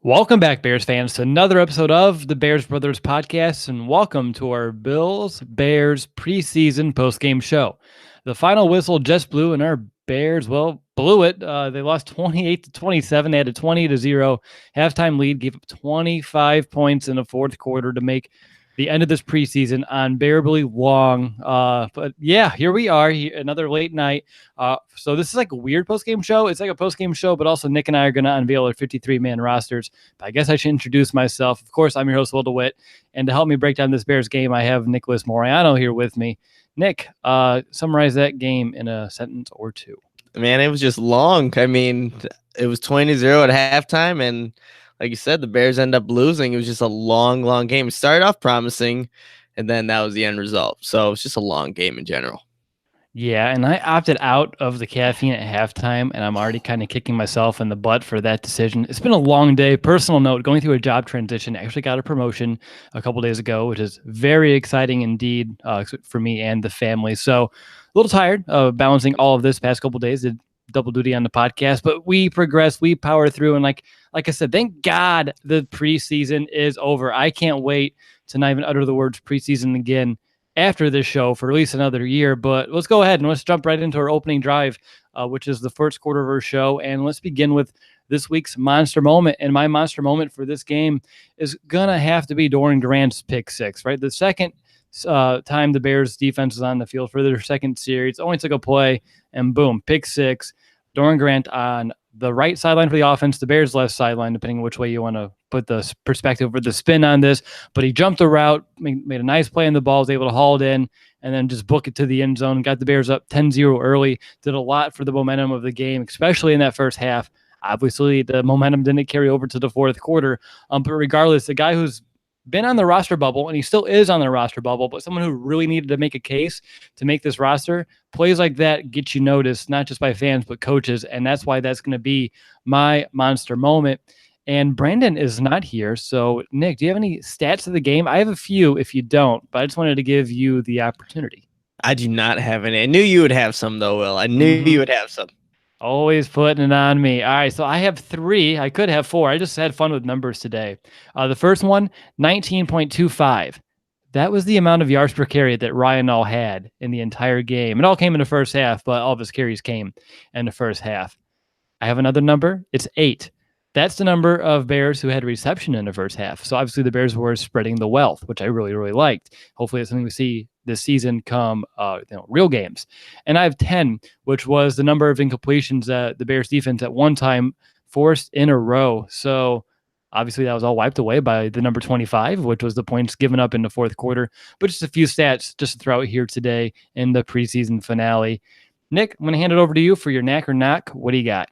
Welcome back, Bears fans, to another episode of the Bears Brothers podcast, and welcome to our Bills-Bears preseason postgame show. The final whistle just blew, and our Bears, blew it. They lost 28-27. They had a 20-0 halftime lead, gave up 25 points in the fourth quarter to make the end of this preseason unbearably long. But yeah, here we are, another late night. So this is like a weird post-game show. It's like a post-game show, but also Nick and I are going to unveil our 53-man rosters. But I guess I should introduce myself. Of course, I'm your host, Will DeWitt. And to help me break down this Bears game, I have Nicholas Moriano here with me. Nick, summarize that game in a sentence or two. Man, it was just long. I mean, it was 20-0 at halftime, and like you said, the Bears end up losing. It was just a long game. It started off promising, and then that was the end result. So it's just a long game in general. Yeah, and I opted out of the caffeine at halftime, and I'm already kind of kicking myself in the butt for that decision. It's been a long day. Personal note, going through a job transition. Actually got a promotion a couple days ago, which is very exciting indeed for me and the family. So a little tired of balancing all of this past couple days. Did double duty on the podcast, but we progress, we power through, and like I said, thank God the preseason is over. I can't wait to not even utter the words preseason again after this show for at least another year. But let's go ahead and let's jump right into our opening drive, which is the first quarter of our show. And let's begin with this week's monster moment. And my monster moment for this game is going to have to be Doron Grant's pick six, right? The second time the Bears defense was on the field for their second series. Only took a play and boom, pick six. Doron Grant on the right sideline for the offense, the Bears left sideline, depending on which way you want to put the perspective or the spin on this. But he jumped the route, made a nice play on the ball, was able to haul it in, and then just book it to the end zone. Got the Bears up 10-0 early. Did a lot for the momentum of the game, especially in that first half. Obviously, the momentum didn't carry over to the fourth quarter. But regardless, the guy who's been on the roster bubble, and he still is on the roster bubble, but someone who really needed to make a case to make this roster, plays like that get you noticed, not just by fans, but coaches, and that's why that's going to be my monster moment. And Brandon is not here, so Nick, do you have any stats of the game? I have a few if you don't, but I just wanted to give you the opportunity. I do not have any. I knew you would have some, though, Will. I knew you would have some. Always putting it on me. All right, so I have three. I could have four. I just had fun with numbers today. The first one, 19.25. That was the amount of yards per carry that Ryan Nall had in the entire game. It all came in the first half, but all of his carries came in the first half. I have another number. It's 8. That's the number of Bears who had reception in the first half. So obviously the Bears were spreading the wealth, which I really, really liked. Hopefully it's something we see this season come real games. And I have 10, which was the number of incompletions that the Bears defense at one time forced in a row. So obviously that was all wiped away by the number 25, which was the points given up in the fourth quarter. But just a few stats just to throw out here today in the preseason finale. Nick, I'm going to hand it over to you for your knack or knock. What do you got?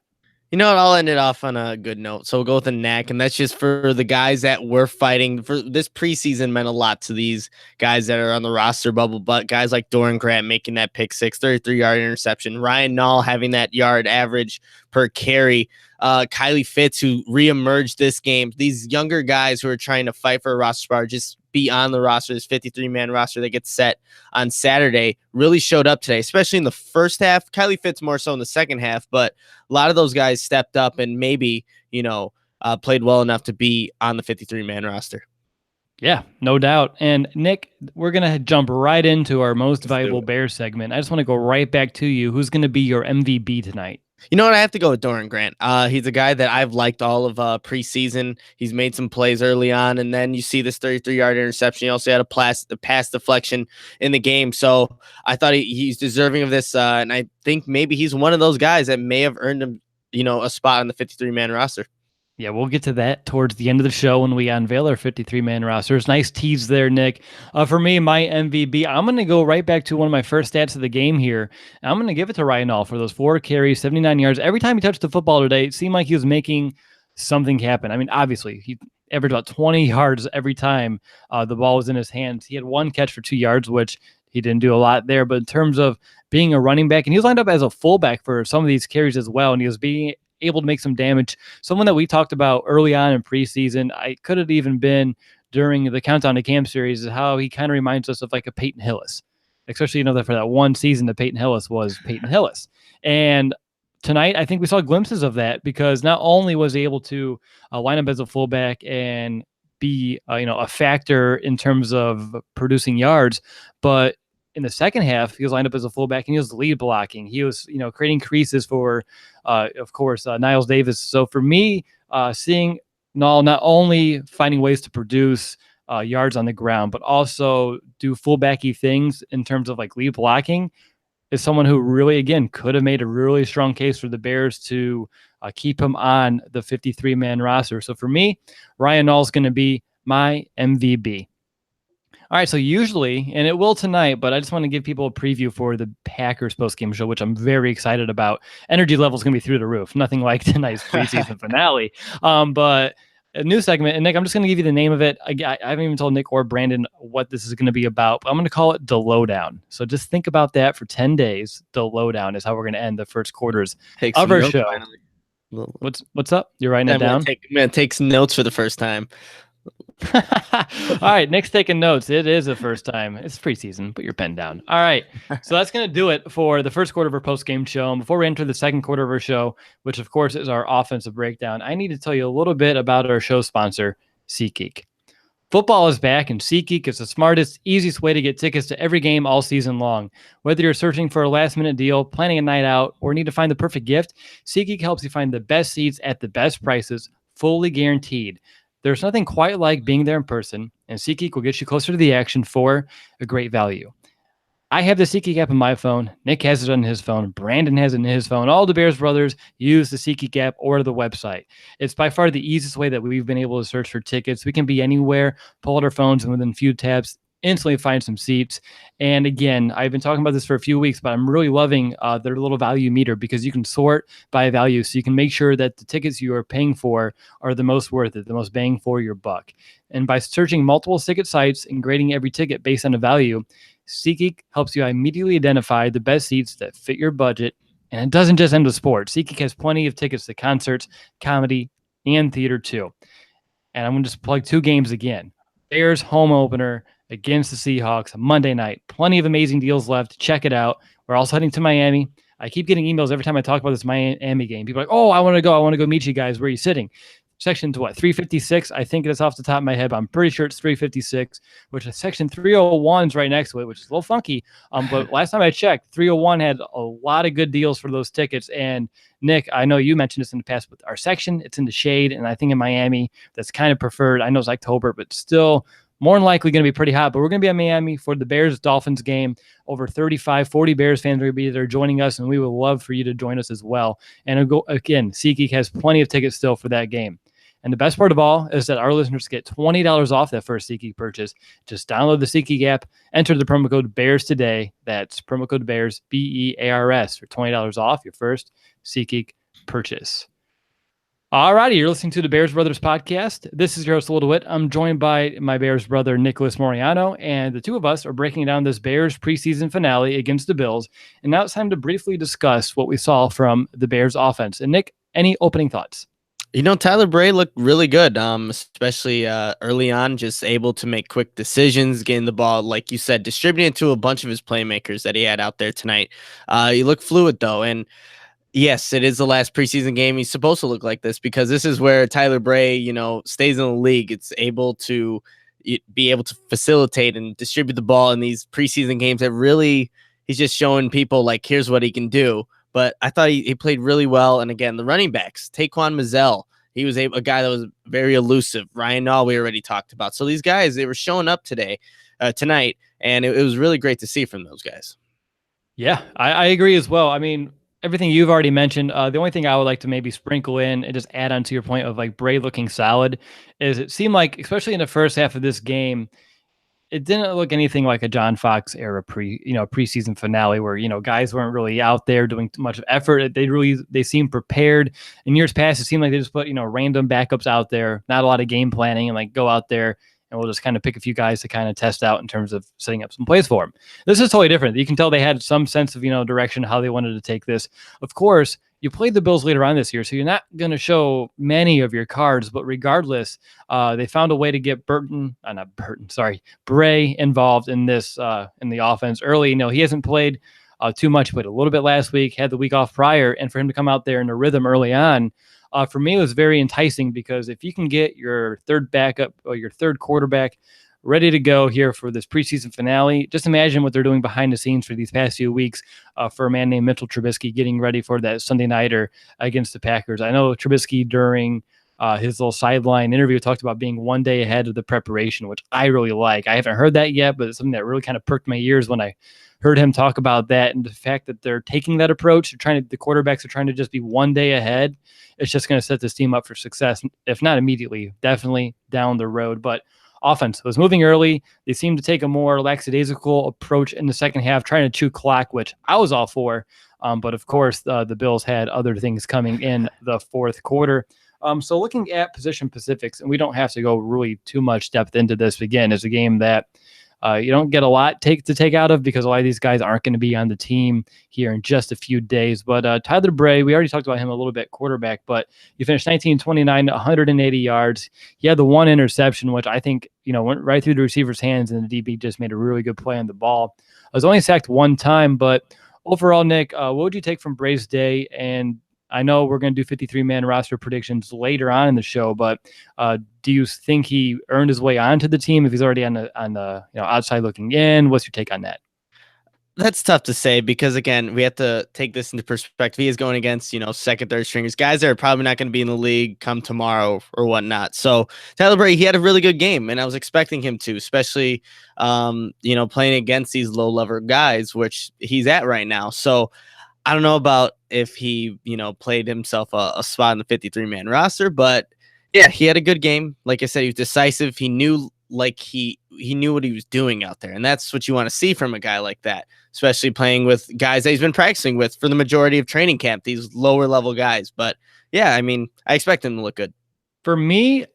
You know what? I'll end it off on a good note. So we'll go with a knack, and that's just for the guys that were fighting. For this preseason meant a lot to these guys that are on the roster bubble, but guys like Doron Grant making that pick six, 33-yard interception, Ryan Nall having that yard average per carry, Kylie Fitz, who reemerged this game. These younger guys who are trying to fight for a roster spot, just be on the roster, this 53-man roster that gets set on Saturday, really showed up today, especially in the first half. Kylie Fitz more so in the second half, but a lot of those guys stepped up and maybe, played well enough to be on the 53-man roster. Yeah, no doubt. And Nick, we're going to jump right into our most valuable Bears segment. I just want to go right back to you. Who's going to be your MVP tonight? You know what? I have to go with Doron Grant. He's a guy that I've liked all of preseason. He's made some plays early on, and then you see this 33-yard interception. He also had a pass deflection in the game. So I thought he's deserving of this, and I think maybe he's one of those guys that may have earned him, a spot on the 53-man roster. Yeah, we'll get to that towards the end of the show when we unveil our 53-man rosters. Nice tease there, Nick. For me, my MVP, I'm going to go right back to one of my first stats of the game here. I'm going to give it to Ryan Nall for those 4 carries, 79 yards. Every time he touched the football today, it seemed like he was making something happen. I mean, obviously, he averaged about 20 yards every time the ball was in his hands. He had 1 catch for 2 yards, which he didn't do a lot there. But in terms of being a running back, and he was lined up as a fullback for some of these carries as well, and he was being able to make some damage. Someone that we talked about early on in preseason, I could have even been during the Countdown to Camp series, is how he kind of reminds us of like a Peyton Hillis, especially, that for that one season that Peyton Hillis was Peyton Hillis. And tonight, I think we saw glimpses of that because not only was he able to line up as a fullback and be a factor in terms of producing yards, but in the second half he was lined up as a fullback and he was lead blocking. He was creating creases for, of course, Niles Davis. So for me, seeing Nall not only finding ways to produce yards on the ground, but also do fullbacky things in terms of like lead blocking is someone who really, again, could have made a really strong case for the Bears to keep him on the 53-man roster. So for me, Ryan Nall is going to be my MVB. All right, so usually, and it will tonight, but I just want to give people a preview for the Packers postgame show, which I'm very excited about. Energy level is going to be through the roof. Nothing like tonight's preseason finale. But a new segment, and Nick, I'm just going to give you the name of it. I haven't even told Nick or Brandon what this is going to be about, but I'm going to call it The Lowdown. So just think about that for 10 days. The Lowdown is how we're going to end the first quarters of our show. Finally. What's up? You're writing it down? I'm going to take some notes for the first time. All right, Nick's taking notes. It is the first time. It's preseason. Put your pen down. All right, so that's going to do it for the first quarter of our post-game show. And before we enter the second quarter of our show, which of course is our offensive breakdown, I need to tell you a little bit about our show sponsor, SeatGeek. Football is back, and SeatGeek is the smartest, easiest way to get tickets to every game all season long. Whether you're searching for a last-minute deal, planning a night out, or need to find the perfect gift, SeatGeek helps you find the best seats at the best prices, fully guaranteed. There's nothing quite like being there in person, and SeatGeek will get you closer to the action for a great value. I have the SeatGeek app on my phone. Nick has it on his phone. Brandon has it on his phone. All the Bears brothers use the SeatGeek app or the website. It's by far the easiest way that we've been able to search for tickets. We can be anywhere, pull out our phones, and within a few tabs, instantly find some seats. And again, I've been talking about this for a few weeks, but I'm really loving their little value meter because you can sort by value. So you can make sure that the tickets you are paying for are the most worth it, the most bang for your buck. And by searching multiple ticket sites and grading every ticket based on a value, SeatGeek helps you immediately identify the best seats that fit your budget. And it doesn't just end with sports. SeatGeek has plenty of tickets to concerts, comedy, and theater too. And I'm going to just plug two games again. Bears home opener against the Seahawks Monday night. Plenty of amazing deals left. Check it out. We're also heading to Miami. I keep getting emails every time I talk about this Miami game. People are like, oh, I want to go. I want to go meet you guys. Where are you sitting? Section 356. I think that's off the top of my head, but I'm pretty sure it's 356, which is section 301's right next to it, which is a little funky. But last time I checked, 301 had a lot of good deals for those tickets. And Nick, I know you mentioned this in the past, but our section, it's in the shade. And I think in Miami, that's kind of preferred. I know it's October, but still more than likely going to be pretty hot, but we're going to be in Miami for the Bears-Dolphins game. Over 35, 40 Bears fans are going to be there joining us, and we would love for you to join us as well. And again, SeatGeek has plenty of tickets still for that game. And the best part of all is that our listeners get $20 off that first SeatGeek purchase. Just download the SeatGeek app, enter the promo code BEARS today. That's promo code BEARS, BEARS, for $20 off your first SeatGeek purchase. All righty, you're listening to the Bears Brothers podcast. This is your host, Little Wit. I'm joined by my Bears brother, Nicholas Moriano, and the two of us are breaking down this Bears preseason finale against the Bills. And now it's time to briefly discuss what we saw from the Bears offense. And Nick, any opening thoughts? Tyler Bray looked really good, especially early on, just able to make quick decisions, getting the ball, like you said, distributing it to a bunch of his playmakers that he had out there tonight. He looked fluid, though, and yes, it is the last preseason game. He's supposed to look like this because this is where Tyler Bray, stays in the league. It's able to be able to facilitate and distribute the ball in these preseason games that really he's just showing people, like, here's what he can do. But I thought he played really well. And again, the running backs, Taquan Mizzell, he was a guy that was very elusive. Ryan Nall, we already talked about. So these guys, they were showing up tonight, and it was really great to see from those guys. Yeah, I agree as well. I mean, everything you've already mentioned. The only thing I would like to maybe sprinkle in and just add on to your point of like Bray looking solid is it seemed like, especially in the first half of this game, it didn't look anything like a John Fox era preseason finale where, guys weren't really out there doing too much effort. They seemed prepared. In years past, it seemed like they just put, random backups out there, not a lot of game planning, and like go out there and we'll just kind of pick a few guys to kind of test out in terms of setting up some plays for them. This is totally different. You can tell they had some sense of, direction, how they wanted to take this. Of course, you played the Bills later on this year, so you're not going to show many of your cards, but regardless, they found a way to get Bray involved in this, in the offense early. He hasn't played too much. But a little bit last week, had the week off prior, and for him to come out there in a rhythm early on, for me, it was very enticing because if you can get your third backup or your third quarterback ready to go here for this preseason finale, just imagine what they're doing behind the scenes for these past few weeks for a man named Mitchell Trubisky getting ready for that Sunday nighter against the Packers. I know Trubisky during his little sideline interview talked about being one day ahead of the preparation, which I really like. I haven't heard that yet, but it's something that really kind of perked my ears when I heard him talk about that, and the fact that they're taking that approach. The quarterbacks are trying to just be one day ahead. It's just going to set this team up for success, if not immediately, definitely down the road. But offense was moving early. They seemed to take a more lackadaisical approach in the second half, trying to chew clock, which I was all for. But of course, the Bills had other things coming in the fourth quarter. So looking at position specifics, and we don't have to go really too much depth into this. Again, it's a game that you don't get a lot to take out of because a lot of these guys aren't going to be on the team here in just a few days. But Tyler Bray, we already talked about him a little bit, quarterback, but he finished 19-29, 180 yards. He had the one interception, which I think, went right through the receiver's hands, and the DB just made a really good play on the ball. I was only sacked one time, but overall, Nick, what would you take from Bray's day? And I know we're going to do 53-man roster predictions later on in the show, but do you think he earned his way onto the team if he's already on the outside looking in? What's your take on that? That's tough to say because, again, we have to take this into perspective. He is going against, second, third stringers, guys that are probably not going to be in the league come tomorrow or whatnot. So Tyler Bray, he had a really good game, and I was expecting him to, especially, playing against these low-level guys, which he's at right now. So I don't know about if he, played himself a spot in the 53-man roster, but yeah, he had a good game. Like I said, he was decisive. He knew he knew what he was doing out there. And that's what you want to see from a guy like that, especially playing with guys that he's been practicing with for the majority of training camp, these lower level guys. But yeah, I expect him to look good. For me,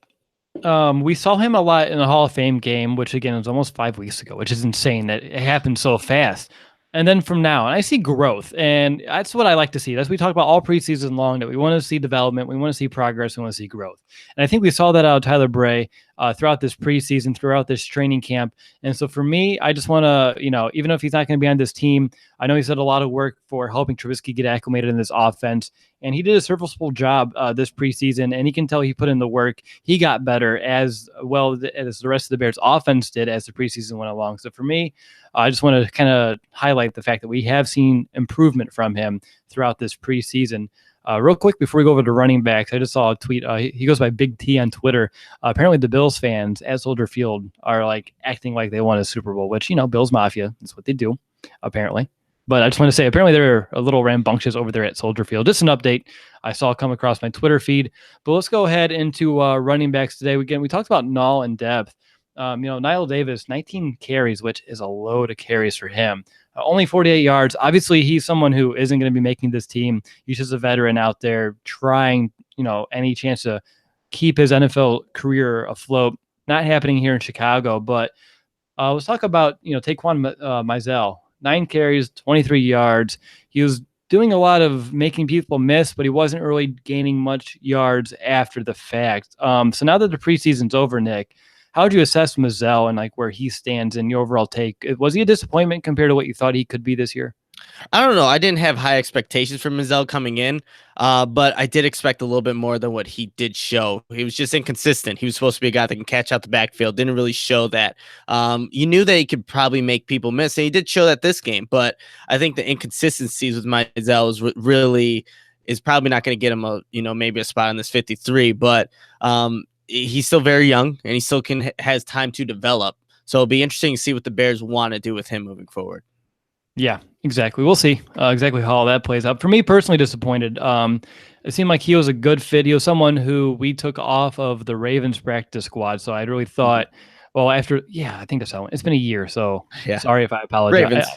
we saw him a lot in the Hall of Fame game, which again was almost 5 weeks ago, which is insane that it happened so fast. And then from now, and I see growth, and that's what I like to see. That's what we talk about all preseason long, that we want to see development, we want to see progress, we want to see growth. And I think we saw that out of Tyler Bray throughout this preseason, throughout this training camp. And so for me, I just want to, even if he's not going to be on this team, I know he's did a lot of work for helping Trubisky get acclimated in this offense. And he did a serviceable job this preseason, and he can tell he put in the work. He got better as well as the rest of the Bears offense did as the preseason went along. So for me, I just want to kind of highlight the fact that we have seen improvement from him throughout this preseason. Real quick, before we go over to running backs, I just saw a tweet. He goes by Big T on Twitter. Apparently the Bills fans at Soldier Field are acting like they won a Super Bowl, which, Bills Mafia, that's what they do, apparently. But I just want to say, apparently they're a little rambunctious over there at Soldier Field. Just an update I saw come across my Twitter feed. But let's go ahead into running backs today. We talked about null and depth. Niall Davis, 19 carries, which is a load of carries for him. Only 48 yards. Obviously, he's someone who isn't going to be making this team. He's just a veteran out there trying, any chance to keep his NFL career afloat. Not happening here in Chicago. But let's talk about, Taquan Mizell. 9 carries, 23 yards. He was doing a lot of making people miss, but he wasn't really gaining much yards after the fact. So now that the preseason's over, Nick, how would you assess Mizell and where he stands in your overall take? Was he a disappointment compared to what you thought he could be this year? I don't know. I didn't have high expectations for Mizell coming in, but I did expect a little bit more than what he did show. He was just inconsistent. He was supposed to be a guy that can catch out the backfield. Didn't really show that. You knew that he could probably make people miss, and he did show that this game. But I think the inconsistencies with Mizell is probably not going to get him maybe a spot on this 53. But he's still very young, and he still has time to develop. So it'll be interesting to see what the Bears want to do with him moving forward. Yeah, exactly. We'll see exactly how all that plays out. For me personally, disappointed. It seemed like he was a good fit. He was someone who we took off of the Ravens practice squad. So I really thought, I think that's how it's been a year. So sorry if I apologize.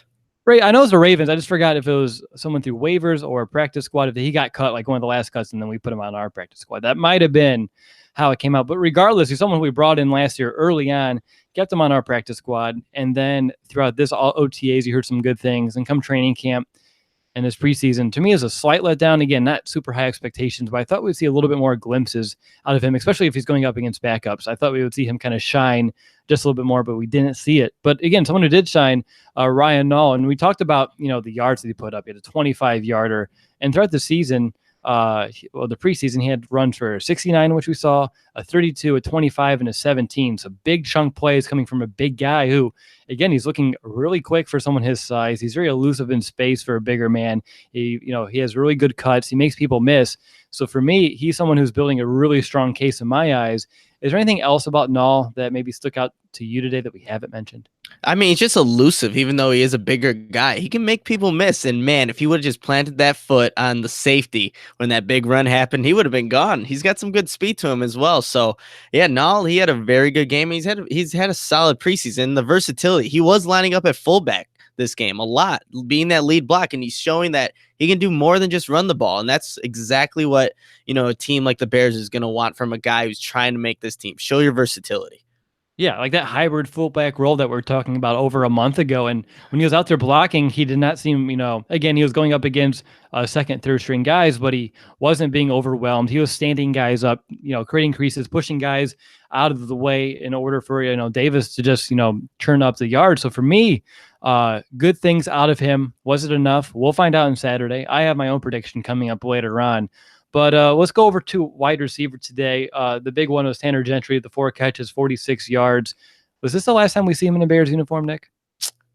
Ravens. I know it's the Ravens. I just forgot if it was someone through waivers or a practice squad. If he got cut, one of the last cuts, and then we put him on our practice squad. That might have been how it came out. But regardless, he's someone we brought in last year early on, kept him on our practice squad. And then throughout this all OTAs, you heard some good things. And come training camp, And this preseason, to me, is a slight letdown. Again, not super high expectations, but I thought we'd see a little bit more glimpses out of him, especially if he's going up against backups. I thought we would see him kind of shine just a little bit more, but we didn't see it. But again, someone who did shine, Ryan Nall, and we talked about, the yards that he put up. He had a 25-yarder, and throughout the season, the preseason, he had runs for 69, which we saw, a 32, a 25, and a 17. So big chunk plays coming from a big guy who, again, he's looking really quick for someone his size. He's very elusive in space for a bigger man. He has really good cuts. He makes people miss. So for me, he's someone who's building a really strong case in my eyes. Is there anything else about Nall that maybe stuck out to you today that we haven't mentioned? I mean, he's just elusive, even though he is a bigger guy. He can make people miss. And man, if he would have just planted that foot on the safety when that big run happened, he would have been gone. He's got some good speed to him as well. So yeah, Nall, he had a very good game. He's had a solid preseason. The versatility, he was lining up at fullback this game a lot, being that lead block, and he's showing that he can do more than just run the ball. And that's exactly what, a team like the Bears is going to want from a guy who's trying to make this team. Show your versatility. Yeah, like that hybrid fullback role that we are talking about over a month ago. And when he was out there blocking, he did not seem, again, he was going up against second, third string guys, but he wasn't being overwhelmed. He was standing guys up, creating creases, pushing guys out of the way in order for, Davis to just, turn up the yard. So for me, good things out of him. Was it enough? We'll find out on Saturday. I have my own prediction coming up later on. But let's go over to wide receiver today. The big one was Tanner Gentry, the 4 catches, 46 yards. Was this the last time we see him in a Bears uniform, Nick?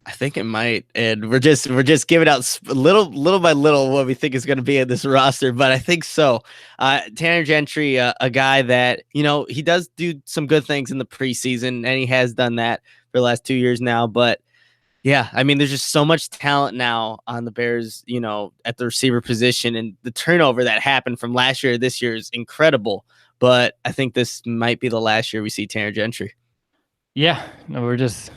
I think it might, and we're just giving out little by little what we think is going to be in this roster, but I think so. Tanner Gentry, a guy that he does do some good things in the preseason, and he has done that for the last 2 years now, but. Yeah, I mean, there's just so much talent now on the Bears, at the receiver position, and the turnover that happened from last year to this year is incredible. But I think this might be the last year we see Tanner Gentry. Yeah, no, we're just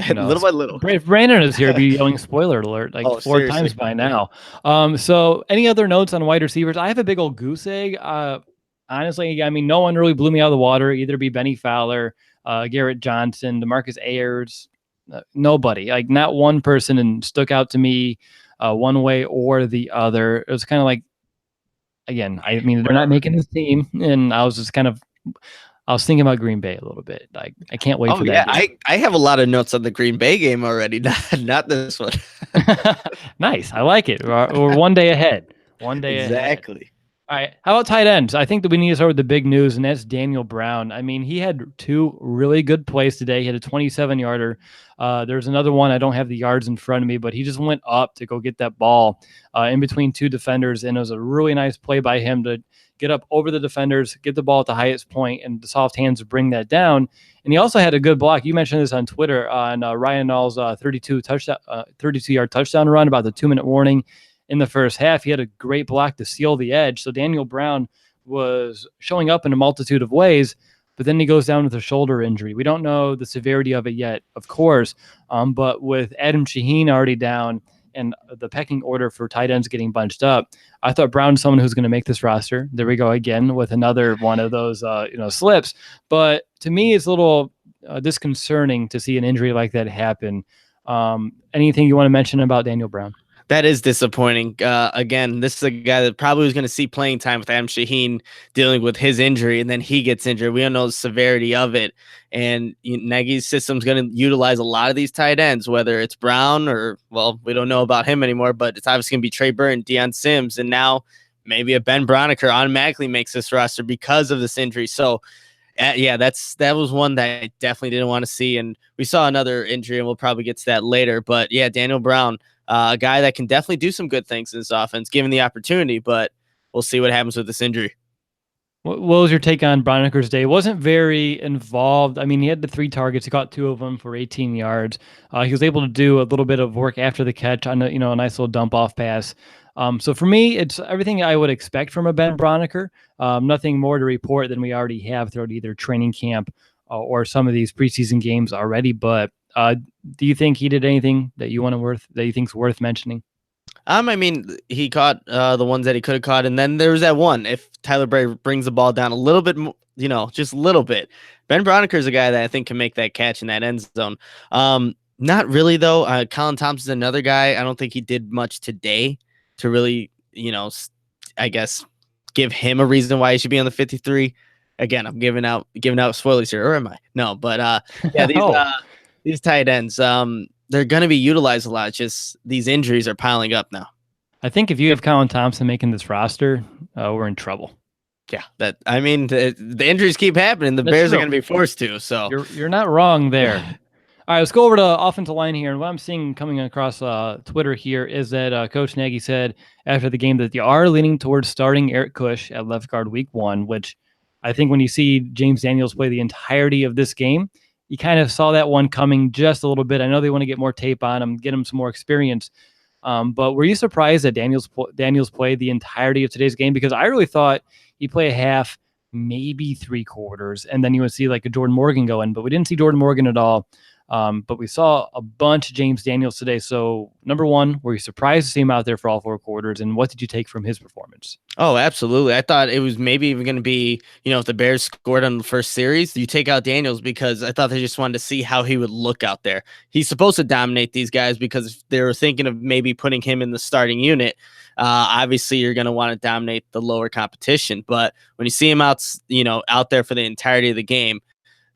little by little. If Brandon is here, be yelling spoiler alert like 4 seriously. times by now. So any other notes on wide receivers? I have a big old goose egg. Honestly, I mean, no one really blew me out of the water. Either be Benny Fowler, Garrett Johnson, DeMarcus Ayers. Nobody, like not one person, and stuck out to me one way or the other. It was kind of like, again, I mean, they're not making this team, and I was just I was thinking about Green Bay a little bit. Like, I can't wait for that. Yeah, I have a lot of notes on the Green Bay game already, not this one. Nice, I like it. We're one day ahead. One day exactly. Ahead. All right, how about tight ends? I think that we need to start with the big news, and that's Daniel Brown. I mean, he had 2 really good plays today. He had a 27-yarder. There's another one. I don't have the yards in front of me, but he just went up to go get that ball in between 2 defenders, and it was a really nice play by him to get up over the defenders, get the ball at the highest point, and the soft hands to bring that down. And he also had a good block. You mentioned this on Twitter on Ryan Nall's 32-yard touchdown run, about the 2-minute warning. In the first half, he had a great block to seal the edge. So Daniel Brown was showing up in a multitude of ways, but then he goes down with a shoulder injury. We don't know the severity of it yet, of course, but with Adam Shaheen already down and the pecking order for tight ends getting bunched up, I thought Brown's someone who's going to make this roster. There we go again with another one of those slips. But to me, it's a little disconcerting to see an injury like that happen. Anything you want to mention about Daniel Brown? That is disappointing. Again, this is a guy that probably was going to see playing time with Adam Shaheen dealing with his injury, and then he gets injured. We don't know the severity of it. And Nagy's system is going to utilize a lot of these tight ends, whether it's Brown or, well, we don't know about him anymore, but it's obviously going to be Trey Burton, Deion Sims, and now maybe a Ben Broniker automatically makes this roster because of this injury. So, yeah, that was one that I definitely didn't want to see. And we saw another injury, and we'll probably get to that later. But, yeah, Daniel Brown, a guy that can definitely do some good things in this offense, given the opportunity, but we'll see what happens with this injury. What was your take on Broniker's day? Wasn't very involved. I mean, he had the 3 targets. He caught 2 of them for 18 yards. He was able to do a little bit of work after the catch on a nice little dump off pass. So for me, it's everything I would expect from a Ben Broniker. Nothing more to report than we already have throughout either training camp or some of these preseason games already. But do you think he did anything that you think's worth mentioning? I mean, he caught the ones that he could have caught, and then there was that one. If Tyler Bray brings the ball down a little bit, just a little bit, Ben Broniker is a guy that I think can make that catch in that end zone. Not really though. Colin Thompson's another guy. I don't think he did much today. to really, I guess give him a reason why he should be on the 53. Again, I'm giving out spoilers here, or am I? No, but yeah, these tight ends, they're going to be utilized a lot. Just these injuries are piling up now. I think if you have Colin Thompson making this roster, we're in trouble. Yeah, the injuries keep happening. The Bears are going to be forced to. So you're not wrong there. All right, let's go over to offensive line here. And what I'm seeing coming across Twitter here is that Coach Nagy said after the game that they are leaning towards starting Eric Kush at left guard week 1, which I think when you see James Daniels play the entirety of this game, you kind of saw that one coming just a little bit. I know they want to get more tape on him, get him some more experience. But were you surprised that Daniels played the entirety of today's game? Because I really thought he'd play a half, maybe 3/4, and then you would see like a Jordan Morgan go in. But we didn't see Jordan Morgan at all. But we saw a bunch of James Daniels today. So, number one, were you surprised to see him out there for all 4 quarters? And what did you take from his performance? Oh, absolutely. I thought it was maybe even going to be, if the Bears scored on the first series, you take out Daniels, because I thought they just wanted to see how he would look out there. He's supposed to dominate these guys, because they were thinking of maybe putting him in the starting unit. Obviously, you're going to want to dominate the lower competition. But when you see him out there for the entirety of the game,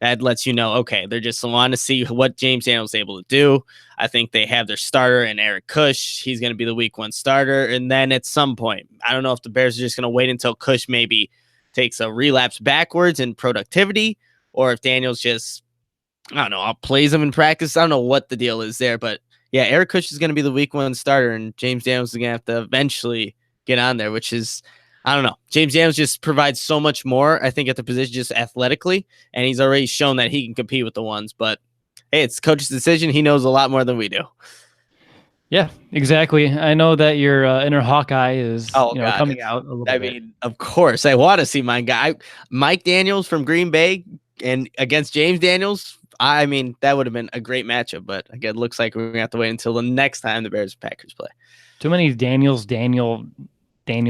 that lets you know, okay, they're just wanting to see what James Daniels is able to do. I think they have their starter in Eric Kush. He's going to be the week 1 starter. And then at some point, I don't know if the Bears are just going to wait until Kush maybe takes a relapse backwards in productivity, or if Daniels just, I don't know, plays him in practice. I don't know what the deal is there. But yeah, Eric Kush is going to be the week 1 starter, and James Daniels is going to have to eventually get on there, which is, I don't know. James Daniels just provides so much more, I think, at the position, just athletically, and he's already shown that he can compete with the ones. But hey, it's the coach's decision. He knows a lot more than we do. Yeah, exactly. I know that your inner Hawkeye is coming out a little bit. Mean, of course, I want to see my guy, Mike Daniels from Green Bay, and against James Daniels. I mean, that would have been a great matchup. But again, it looks like we're going to have to wait until the next time the Bears and Packers play. Too many Daniel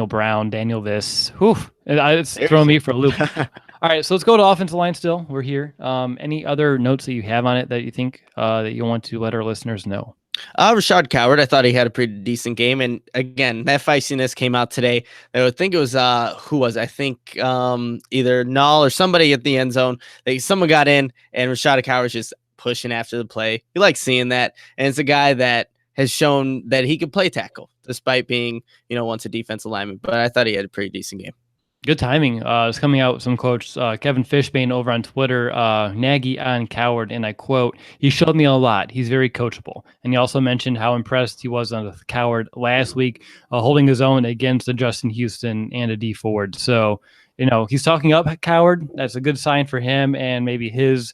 Brown, Daniel this. Whew. It's throwing me for a loop. All right, so let's go to offensive line still. We're here. Any other notes that you have on it that you think that you want to let our listeners know? Rashad Coward, I thought he had a pretty decent game. And again, that feistiness came out today. I would think it was, who was, I think either Null or somebody at the end zone. Someone got in, and Rashad Coward was just pushing after the play. You like seeing that. And it's a guy that has shown that he could play tackle, despite being, once a defensive lineman. But I thought he had a pretty decent game. Good timing. It's coming out with some quotes. Kevin Fishbane over on Twitter, Nagy on Coward, and I quote, "He showed me a lot. He's very coachable." And he also mentioned how impressed he was on the Coward last week, holding his own against a Justin Houston and a D Ford. So, he's talking up Coward. That's a good sign for him and maybe his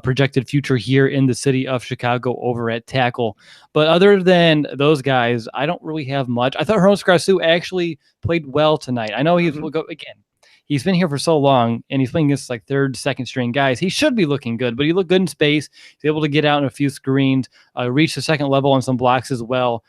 projected future here in the city of Chicago over at tackle. But other than those guys, I don't really have much. I thought Hronis Grasu actually played well tonight. I know he's been here for so long, and he's playing against like third, second string guys. He should be looking good, but he looked good in space. He's able to get out in a few screens, reach the second level on some blocks as well.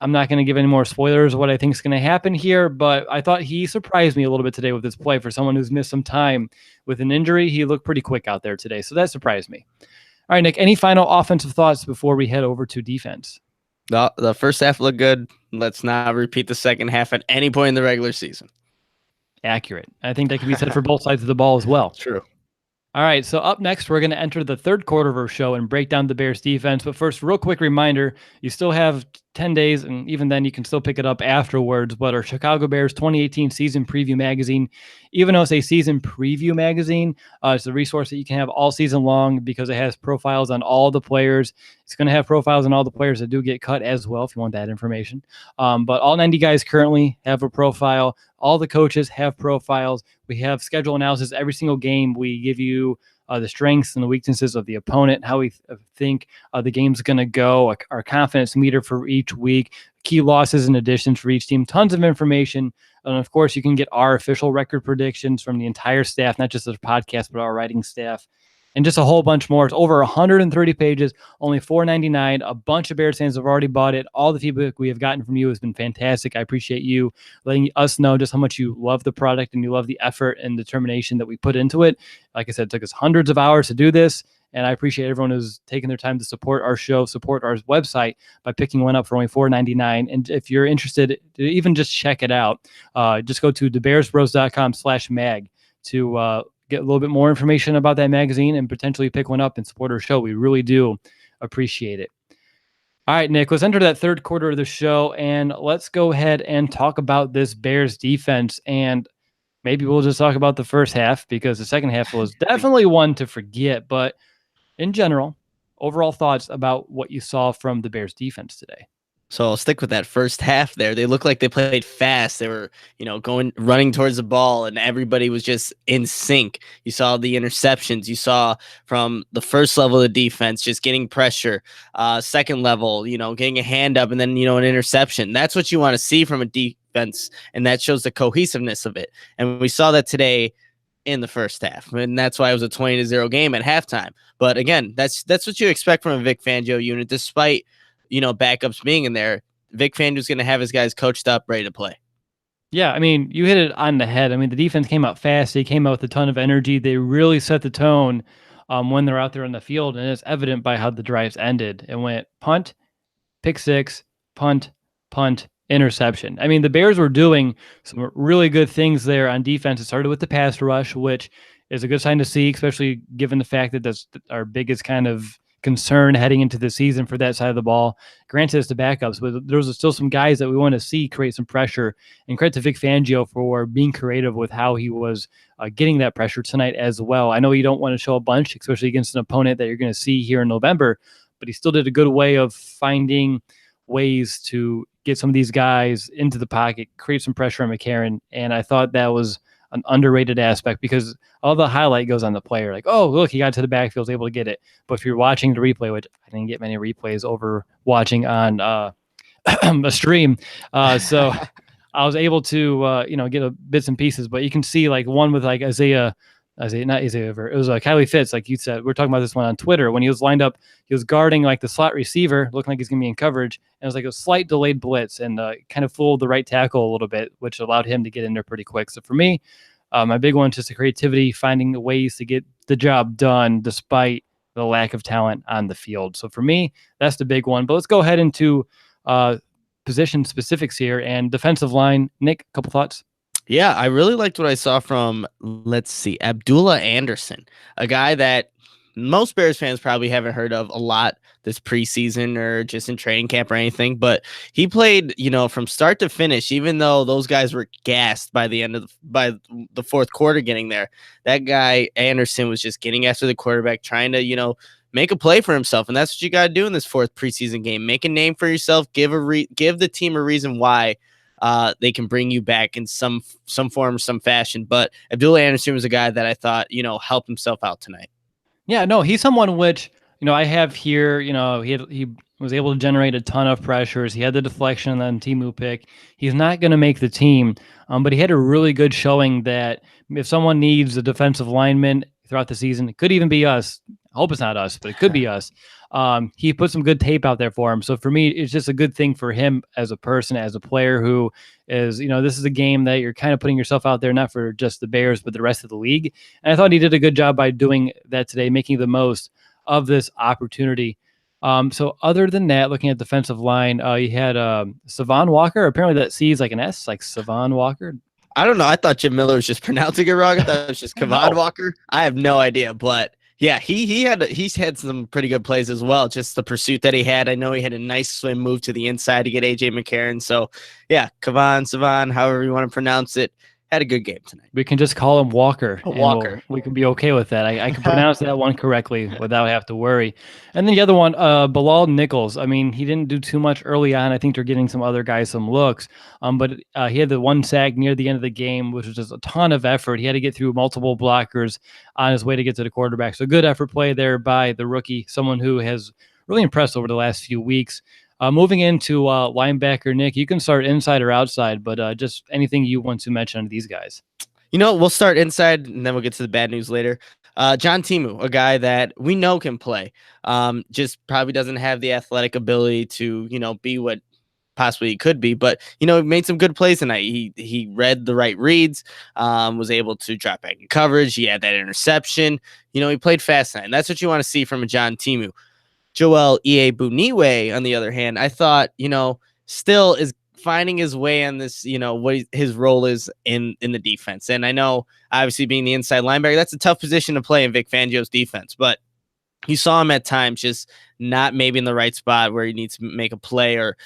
I'm not going to give any more spoilers of what I think is going to happen here, but I thought he surprised me a little bit today with his play. For someone who's missed some time with an injury, he looked pretty quick out there today, so that surprised me. All right, Nick, any final offensive thoughts before we head over to defense? The first half looked good. Let's not repeat the second half at any point in the regular season. Accurate. I think that can be said for both sides of the ball as well. True. All right, so up next, we're going to enter the third quarter of our show and break down the Bears defense. But first, real quick reminder, you still have 10 days, and even then you can still pick it up afterwards. But our Chicago Bears 2018 season preview magazine, even though it's a season preview magazine, it's a resource that you can have all season long because it has profiles on all the players. It's going to have profiles on all the players that do get cut as well, if you want that information. But all 90 guys currently have a profile. All the coaches have profiles. We have schedule analysis every single game. We give you the strengths and the weaknesses of the opponent, how we think the game's going to go, our confidence meter for each week, key losses and additions for each team, tons of information. And of course, you can get our official record predictions from the entire staff, not just the podcast, but our writing staff. and just a whole bunch more. It's over 130 pages, only $4.99. A bunch of Bears fans have already bought it. All the feedback we have gotten from you has been fantastic. I appreciate you letting us know just how much you love the product and you love the effort and determination that we put into it. Like I said, it took us hundreds of hours to do this. And I appreciate everyone who's taking their time to support our show, support our website by picking one up for only $4.99. And if you're interested to even just check it out, just go to thebearsbros.com/mag to get a little bit more information about that magazine and potentially pick one up and support our show. We really do appreciate it. All right, Nick, let's enter that third quarter of the show and let's go ahead and talk about this Bears defense. And maybe we'll just talk about the first half because the second half was definitely one to forget. But in general, overall thoughts about what you saw from the Bears defense today. So I'll stick with that first half there. They looked like they played fast. They were, running towards the ball and everybody was just in sync. You saw the interceptions. You saw from the first level of defense, just getting pressure. Second level, getting a hand up and then, an interception. That's what you want to see from a defense. And that shows the cohesiveness of it. And we saw that today in the first half. And that's why it was a 20-0 game at halftime. But again, that's what you expect from a Vic Fangio unit, despite, backups being in there. Vic Fangio's going to have his guys coached up, ready to play. Yeah, I mean, you hit it on the head. I mean, the defense came out fast. They came out with a ton of energy. They really set the tone when they're out there on the field, and it's evident by how the drives ended. It went punt, pick six, punt, interception. I mean, the Bears were doing some really good things there on defense. It started with the pass rush, which is a good sign to see, especially given the fact that that's our biggest kind of concern heading into the season for that side of the ball. Granted, it's the backups, but there's still some guys that we want to see create some pressure. And credit to Vic Fangio for being creative with how he was getting that pressure tonight as well. I know you don't want to show a bunch, especially against an opponent that you're going to see here in November, but he still did a good way of finding ways to get some of these guys into the pocket, create some pressure on McCarron. And I thought that was an underrated aspect because all the highlight goes on the player. Like, oh, look, he got to the backfield, was able to get it. But if you're watching the replay, which I didn't get many replays over watching on a stream. So I was able to, get a bits and pieces, but you can see like one with like it was Kylie Fitz, like you said. We're talking about this one on Twitter. When he was lined up, he was guarding like the slot receiver, looking like he's going to be in coverage. And it was like a slight delayed blitz and kind of fooled the right tackle a little bit, which allowed him to get in there pretty quick. So for me, my big one is just the creativity, finding ways to get the job done despite the lack of talent on the field. So for me, that's the big one. But let's go ahead into position specifics here and defensive line. Nick, a couple thoughts? Yeah, I really liked what I saw from, Abdullah Anderson, a guy that most Bears fans probably haven't heard of a lot this preseason or just in training camp or anything, but he played, from start to finish, even though those guys were gassed by the end of by the fourth quarter getting there. That guy, Anderson, was just getting after the quarterback, trying to, make a play for himself. And that's what you got to do in this fourth preseason game. Make a name for yourself, give the team a reason why they can bring you back in some form or some fashion. But Abdullah Anderson was a guy that I thought, helped himself out tonight. Yeah, no, he's someone which, I have here, he was able to generate a ton of pressures. He had the deflection on the Teemu pick. He's not going to make the team, but he had a really good showing that if someone needs a defensive lineman throughout the season, it could even be us. I hope it's not us, but it could be us. He put some good tape out there for him. So for me, it's just a good thing for him as a person, as a player who is, this is a game that you're kind of putting yourself out there, not for just the Bears, but the rest of the league. And I thought he did a good job by doing that today, making the most of this opportunity. So other than that, looking at defensive line, you had Savon Walker. Apparently that C is like an S, like Savon Walker. I don't know. I thought Jim Miller was just pronouncing it wrong. I thought it was just Kavon Walker. I have no idea, but yeah, he's had some pretty good plays as well. Just the pursuit that he had. I know he had a nice swim move to the inside to get AJ McCarron. So yeah, Savon, however you want to pronounce it, had a good game tonight. We can just call him Walker. Walker. We can be okay with that. I can pronounce that one correctly without have to worry. And then the other one, Bilal Nichols. I mean, he didn't do too much early on. I think they're getting some other guys some looks. But he had the one sack near the end of the game, which was just a ton of effort. He had to get through multiple blockers on his way to get to the quarterback. So good effort play there by the rookie, someone who has really impressed over the last few weeks. Moving into linebacker, Nick, you can start inside or outside, but just anything you want to mention on these guys. We'll start inside, and then we'll get to the bad news later. John Teemu, a guy that we know can play, just probably doesn't have the athletic ability to, be what possibly he could be, but he made some good plays tonight. He read the right reads, was able to drop back in coverage. He had that interception. He played fast tonight, and that's what you want to see from a John Teemu. Joel Iyiegbuniwe, on the other hand, I thought, still is finding his way on this, what his role is in the defense. And I know, obviously, being the inside linebacker, that's a tough position to play in Vic Fangio's defense, but you saw him at times just not maybe in the right spot where he needs to make a play, or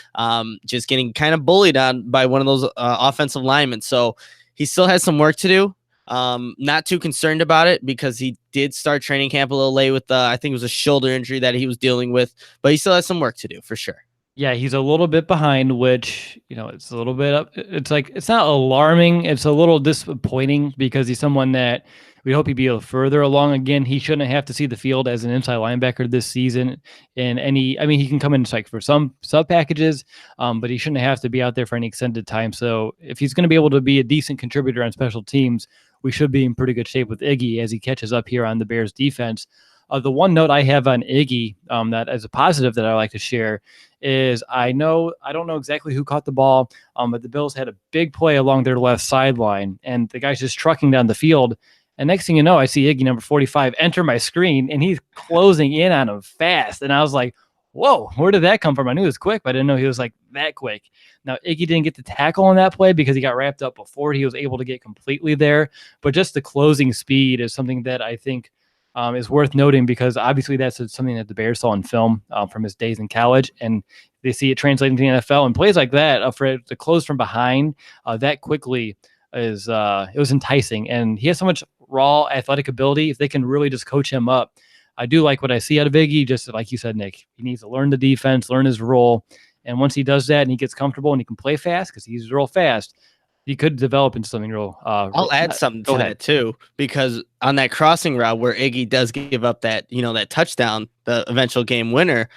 just getting kind of bullied on by one of those offensive linemen. So he still has some work to do. Not too concerned about it because he did start training camp a little late with I think it was a shoulder injury that he was dealing with, but he still has some work to do for sure. Yeah, he's a little bit behind, which, it's a little bit up. It's like, it's not alarming. It's a little disappointing because he's someone that we hope he'd be a little further along. Again, he shouldn't have to see the field as an inside linebacker this season. He can come in like for some sub packages, but he shouldn't have to be out there for any extended time. So if he's going to be able to be a decent contributor on special teams, we should be in pretty good shape with Iggy as he catches up here on the Bears defense. The one note I have on Iggy, that as a positive that I like to share, is I don't know exactly who caught the ball, but the Bills had a big play along their left sideline, and the guy's just trucking down the field. And next thing you know, I see Iggy number 45 enter my screen, and he's closing in on him fast. And I was like, whoa, where did that come from? I knew he was quick, but I didn't know he was like that quick. Now, Iggy didn't get the tackle on that play because he got wrapped up before he was able to get completely there. But just the closing speed is something that I think is worth noting, because obviously that's something that the Bears saw in film from his days in college, and they see it translating to the NFL. And plays like that, for it to close from behind that quickly is it was enticing. And he has so much raw athletic ability. If they can really just coach him up, I do like what I see out of Iggy. Just like you said, Nick, he needs to learn the defense, learn his role, and once he does that and he gets comfortable and he can play fast, because he's real fast, he could develop into something real. I'll add something to that too, because on that crossing route where Iggy does give up that, that touchdown, the eventual game winner,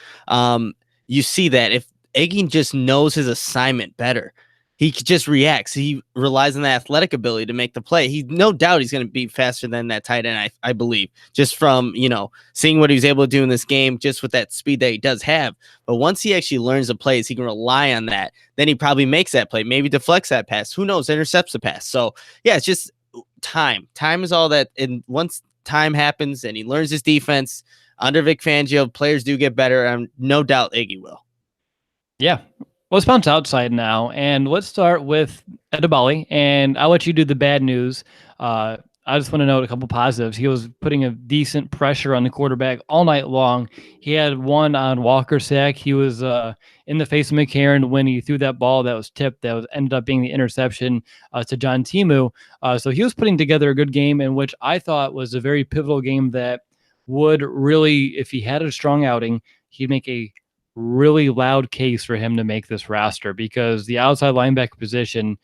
you see that if Iggy just knows his assignment better, he just reacts. He relies on the athletic ability to make the play. No doubt he's going to be faster than that tight end, I believe, just from, seeing what he was able to do in this game, just with that speed that he does have. But once he actually learns the plays, he can rely on that. Then he probably makes that play, maybe deflects that pass. Who knows? Intercepts the pass. So, yeah, it's just time. Time is all that. And once time happens and he learns his defense under Vic Fangio, players do get better. And no doubt Iggy will. Yeah. Let's bounce outside now, and let's start with Edebali, and I'll let you do the bad news. I just want to note a couple positives. He was putting a decent pressure on the quarterback all night long. He had one on Walker sack. He was in the face of McCarron when he threw that ball that was tipped, ended up being the interception to John Teemu. So he was putting together a good game, in which I thought was a very pivotal game that would really, if he had a strong outing, he'd make a really loud case for him to make this roster, because the outside linebacker position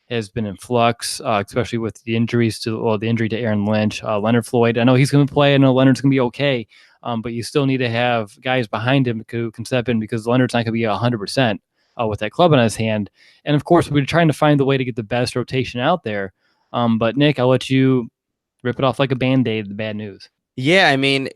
has been in flux, especially with the injuries the injury to Aaron Lynch, Leonard Floyd. I know he's going to play. I know Leonard's going to be okay, but you still need to have guys behind him who can step in, because Leonard's not going to be 100% with that club in his hand. And of course, we're trying to find the way to get the best rotation out there. But Nick, I'll let you rip it off like a Band-Aid, the bad news. Yeah, I mean,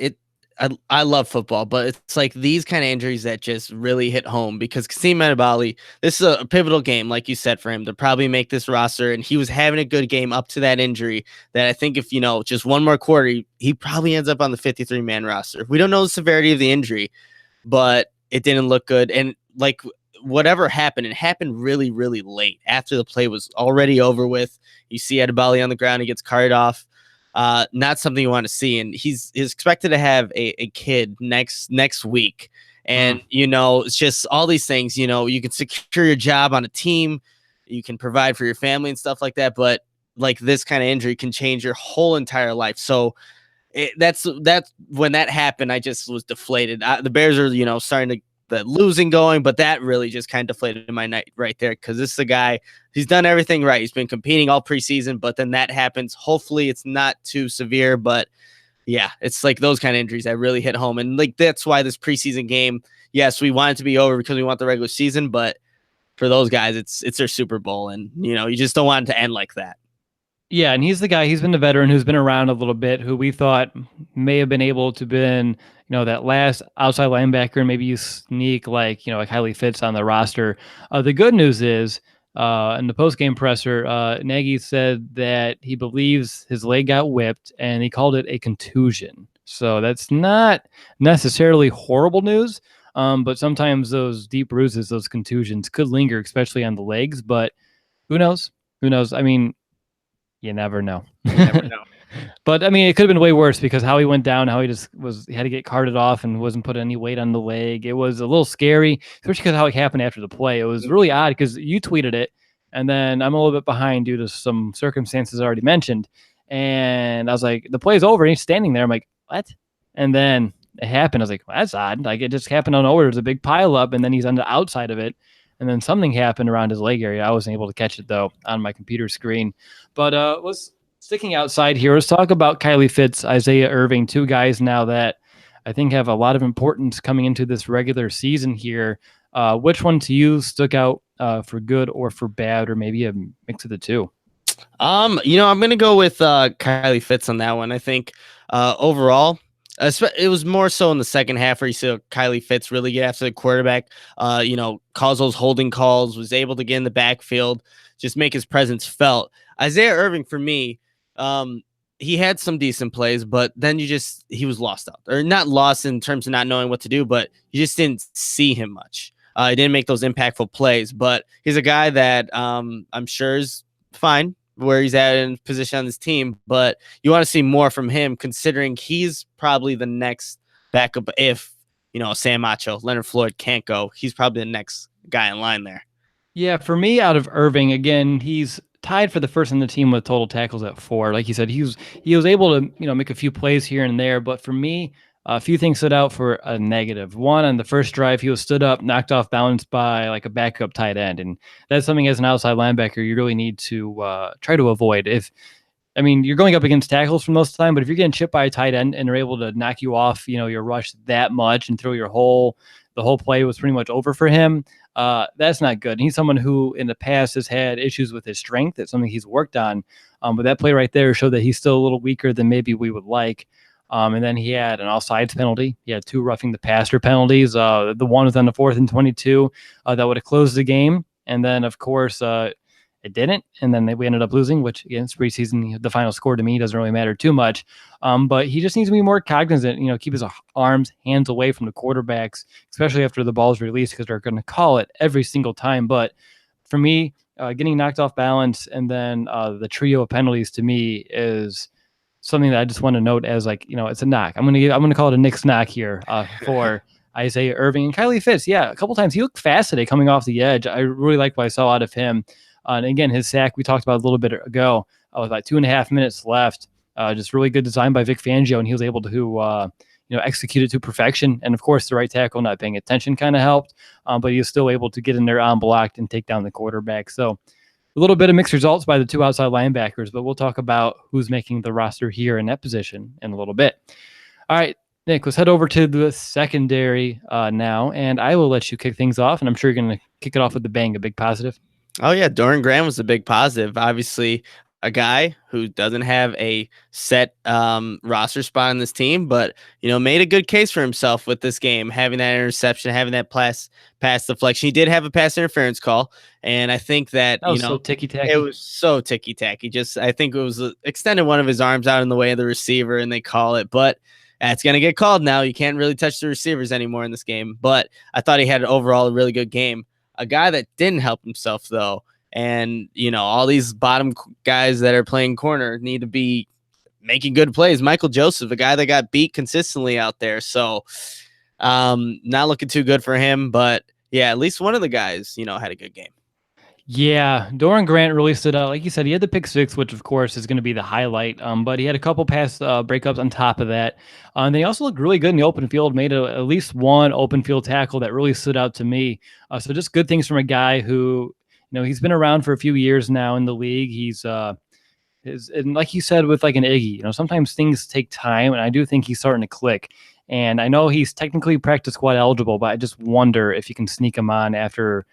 I love football, but it's like these kind of injuries that just really hit home, because Kasim Edebali, this is a pivotal game, like you said, for him to probably make this roster. And he was having a good game up to that injury that I think if, just one more quarter, he probably ends up on the 53-man roster. We don't know the severity of the injury, but it didn't look good. And like whatever happened, it happened really, really late after the play was already over with. You see Edebali on the ground, he gets carted off. Not something you want to see. And he's expected to have a kid next week. And, it's just all these things, you can secure your job on a team, you can provide for your family and stuff like that. But like this kind of injury can change your whole entire life. So that's when that happened, I just was deflated. The Bears are, starting to the losing going, but that really just kind of deflated my night right there, because this is a guy, he's done everything right. He's been competing all preseason, but then that happens. Hopefully it's not too severe, but yeah, it's like those kind of injuries that really hit home. And like that's why this preseason game, yes, we want it to be over because we want the regular season, but for those guys, it's their Super Bowl, and you just don't want it to end like that. Yeah, and he's the guy. He's been the veteran who's been around a little bit, who we thought may have been able to been, that last outside linebacker, and maybe you sneak like Kylie Fitz on the roster. The good news is, in the post game presser, Nagy said that he believes his leg got whipped, and he called it a contusion. So that's not necessarily horrible news, but sometimes those deep bruises, those contusions, could linger, especially on the legs. But who knows? Who knows? I mean, you never know. You never know. But I mean, it could have been way worse because how he went down, how he had to get carted off and wasn't putting any weight on the leg. It was a little scary, especially because how it happened after the play. It was really odd because you tweeted it, and then I'm a little bit behind due to some circumstances already mentioned. And I was like, the play's over, and he's standing there. I'm like, what? And then it happened. I was like, well, that's odd. Like, it just happened on nowhere. There's a big pile up, and then he's on the outside of it. And then something happened around his leg area. I wasn't able to catch it, though, on my computer screen. But let's sticking outside here. Let's talk about Kylie Fitz, Isaiah Irving, two guys now that I think have a lot of importance coming into this regular season here. Which one to you stuck out for good or for bad, or maybe a mix of the two? I'm gonna go with Kylie Fitz on that one. I think overall, it was more so in the second half where you saw Kylie Fitz really get after the quarterback. Calls those holding calls, was able to get in the backfield, just make his presence felt. Isaiah Irving, for me, he had some decent plays, but then he was lost out, or not lost in terms of not knowing what to do, but you just didn't see him much. He didn't make those impactful plays, but he's a guy that I'm sure is fine where he's at in position on this team, but you want to see more from him considering he's probably the next backup. If, Sam Macho, Leonard Floyd can't go, he's probably the next guy in line there. Yeah, for me, out of Irving, again, he's tied for the first in the team with total tackles at 4. Like you said, he was able to make a few plays here and there, but for me, a few things stood out for a negative. One, on the first drive, he was stood up, knocked off balance by like a backup tight end, and that's something as an outside linebacker you really need to try to avoid. You're going up against tackles for most of the time, but if you're getting chipped by a tight end and they're able to knock you off, your rush that much and throw the whole play was pretty much over for him. That's not good. And he's someone who in the past has had issues with his strength. It's something he's worked on. But that play right there showed that he's still a little weaker than maybe we would like. And then he had an offsides penalty. He had 2 roughing the passer penalties. The one was on the 4th and 22 that would have closed the game. And then, of course, it didn't. And then we ended up losing, which against preseason, the final score to me doesn't really matter too much. But he just needs to be more cognizant, keep his arms, hands away from the quarterbacks, especially after the ball's released, because they're going to call it every single time. But for me, getting knocked off balance and then the trio of penalties to me is something that I just want to note as it's a knock. I'm going to call it a Knicks knock here for Isaiah Irving and Kylie Fitz. Yeah, a couple times he looked fast today coming off the edge. I really liked what I saw out of him. And again, his sack we talked about a little bit ago with about 2.5 minutes left. Just really good design by Vic Fangio, and he was able to execute it to perfection. And of course, the right tackle not paying attention kind of helped, but he was still able to get in there unblocked and take down the quarterback. So a little bit of mixed results by the 2 outside linebackers, but we'll talk about who's making the roster here in that position in a little bit. All right, Nick, let's head over to the secondary now, and I will let you kick things off, and I'm sure you're going to kick it off with a bang, a big positive. Oh, yeah. Doron Grant was a big positive. Obviously, a guy who doesn't have a set roster spot on this team, but, made a good case for himself with this game, having that interception, having that pass deflection. He did have a pass interference call, and I think that, so ticky-tacky. It was so ticky-tacky. I think it was extended one of his arms out in the way of the receiver, and they call it, but that's going to get called now. You can't really touch the receivers anymore in this game, but I thought he had overall a really good game. A guy that didn't help himself, though, and, all these bottom guys that are playing corner need to be making good plays. Michael Joseph, a guy that got beat consistently out there. So not looking too good for him. But, yeah, at least one of the guys, had a good game. Yeah, Doron Grant really stood out. Like you said, he had the pick 6, which, of course, is going to be the highlight. But he had a couple pass breakups on top of that. And then he also looked really good in the open field, made at least one open field tackle that really stood out to me. So just good things from a guy who, he's been around for a few years now in the league. He's and like you said with like an Iggy, sometimes things take time, and I do think he's starting to click. And I know he's technically practice squad eligible, but I just wonder if you can sneak him on after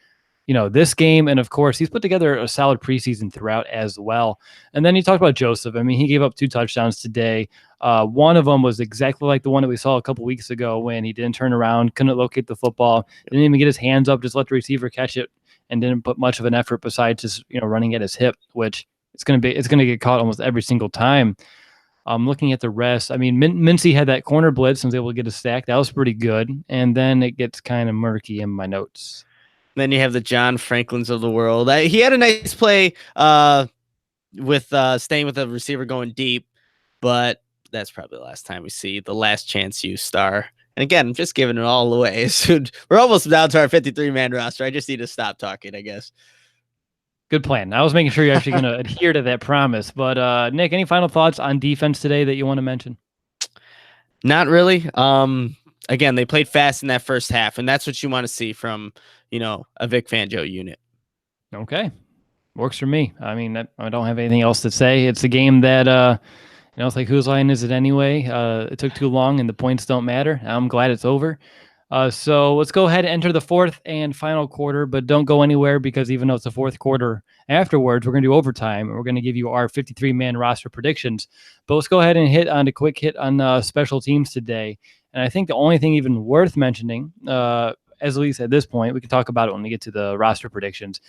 this game. And of course, he's put together a solid preseason throughout as well. And then you talked about Joseph. I mean, he gave up 2 touchdowns today. One of them was exactly like the one that we saw a couple weeks ago when he didn't turn around, couldn't locate the football, didn't even get his hands up, just let the receiver catch it, and didn't put much of an effort besides just running at his hip, which it's going to get caught almost every single time. Looking at the rest, I mean, Mincy had that corner blitz and was able to get a stack. That was pretty good. And then it gets kind of murky in my notes. Then you have the John Franklins of the world. He had a nice play with staying with the receiver going deep, but that's probably the last time we see the last chance you star. And again, I'm just giving it all away. We're almost down to our 53-man roster. I just need to stop talking, I guess. Good plan. I was making sure you're actually going to adhere to that promise. But Nick, any final thoughts on defense today that you want to mention? Not really. Again, they played fast in that first half, and that's what you want to see from, a Vic Fangio unit. Okay. Works for me. I mean, I don't have anything else to say. It's a game that, it's like, whose line is it anyway? It took too long and the points don't matter. I'm glad it's over. So let's go ahead and enter the fourth and final quarter, but don't go anywhere because even though it's the fourth quarter afterwards, we're going to do overtime and we're going to give you our 53-man roster predictions. But let's go ahead and hit on a quick hit on special teams today. And I think the only thing even worth mentioning, as at least at this point, we can talk about it when we get to the roster predictions,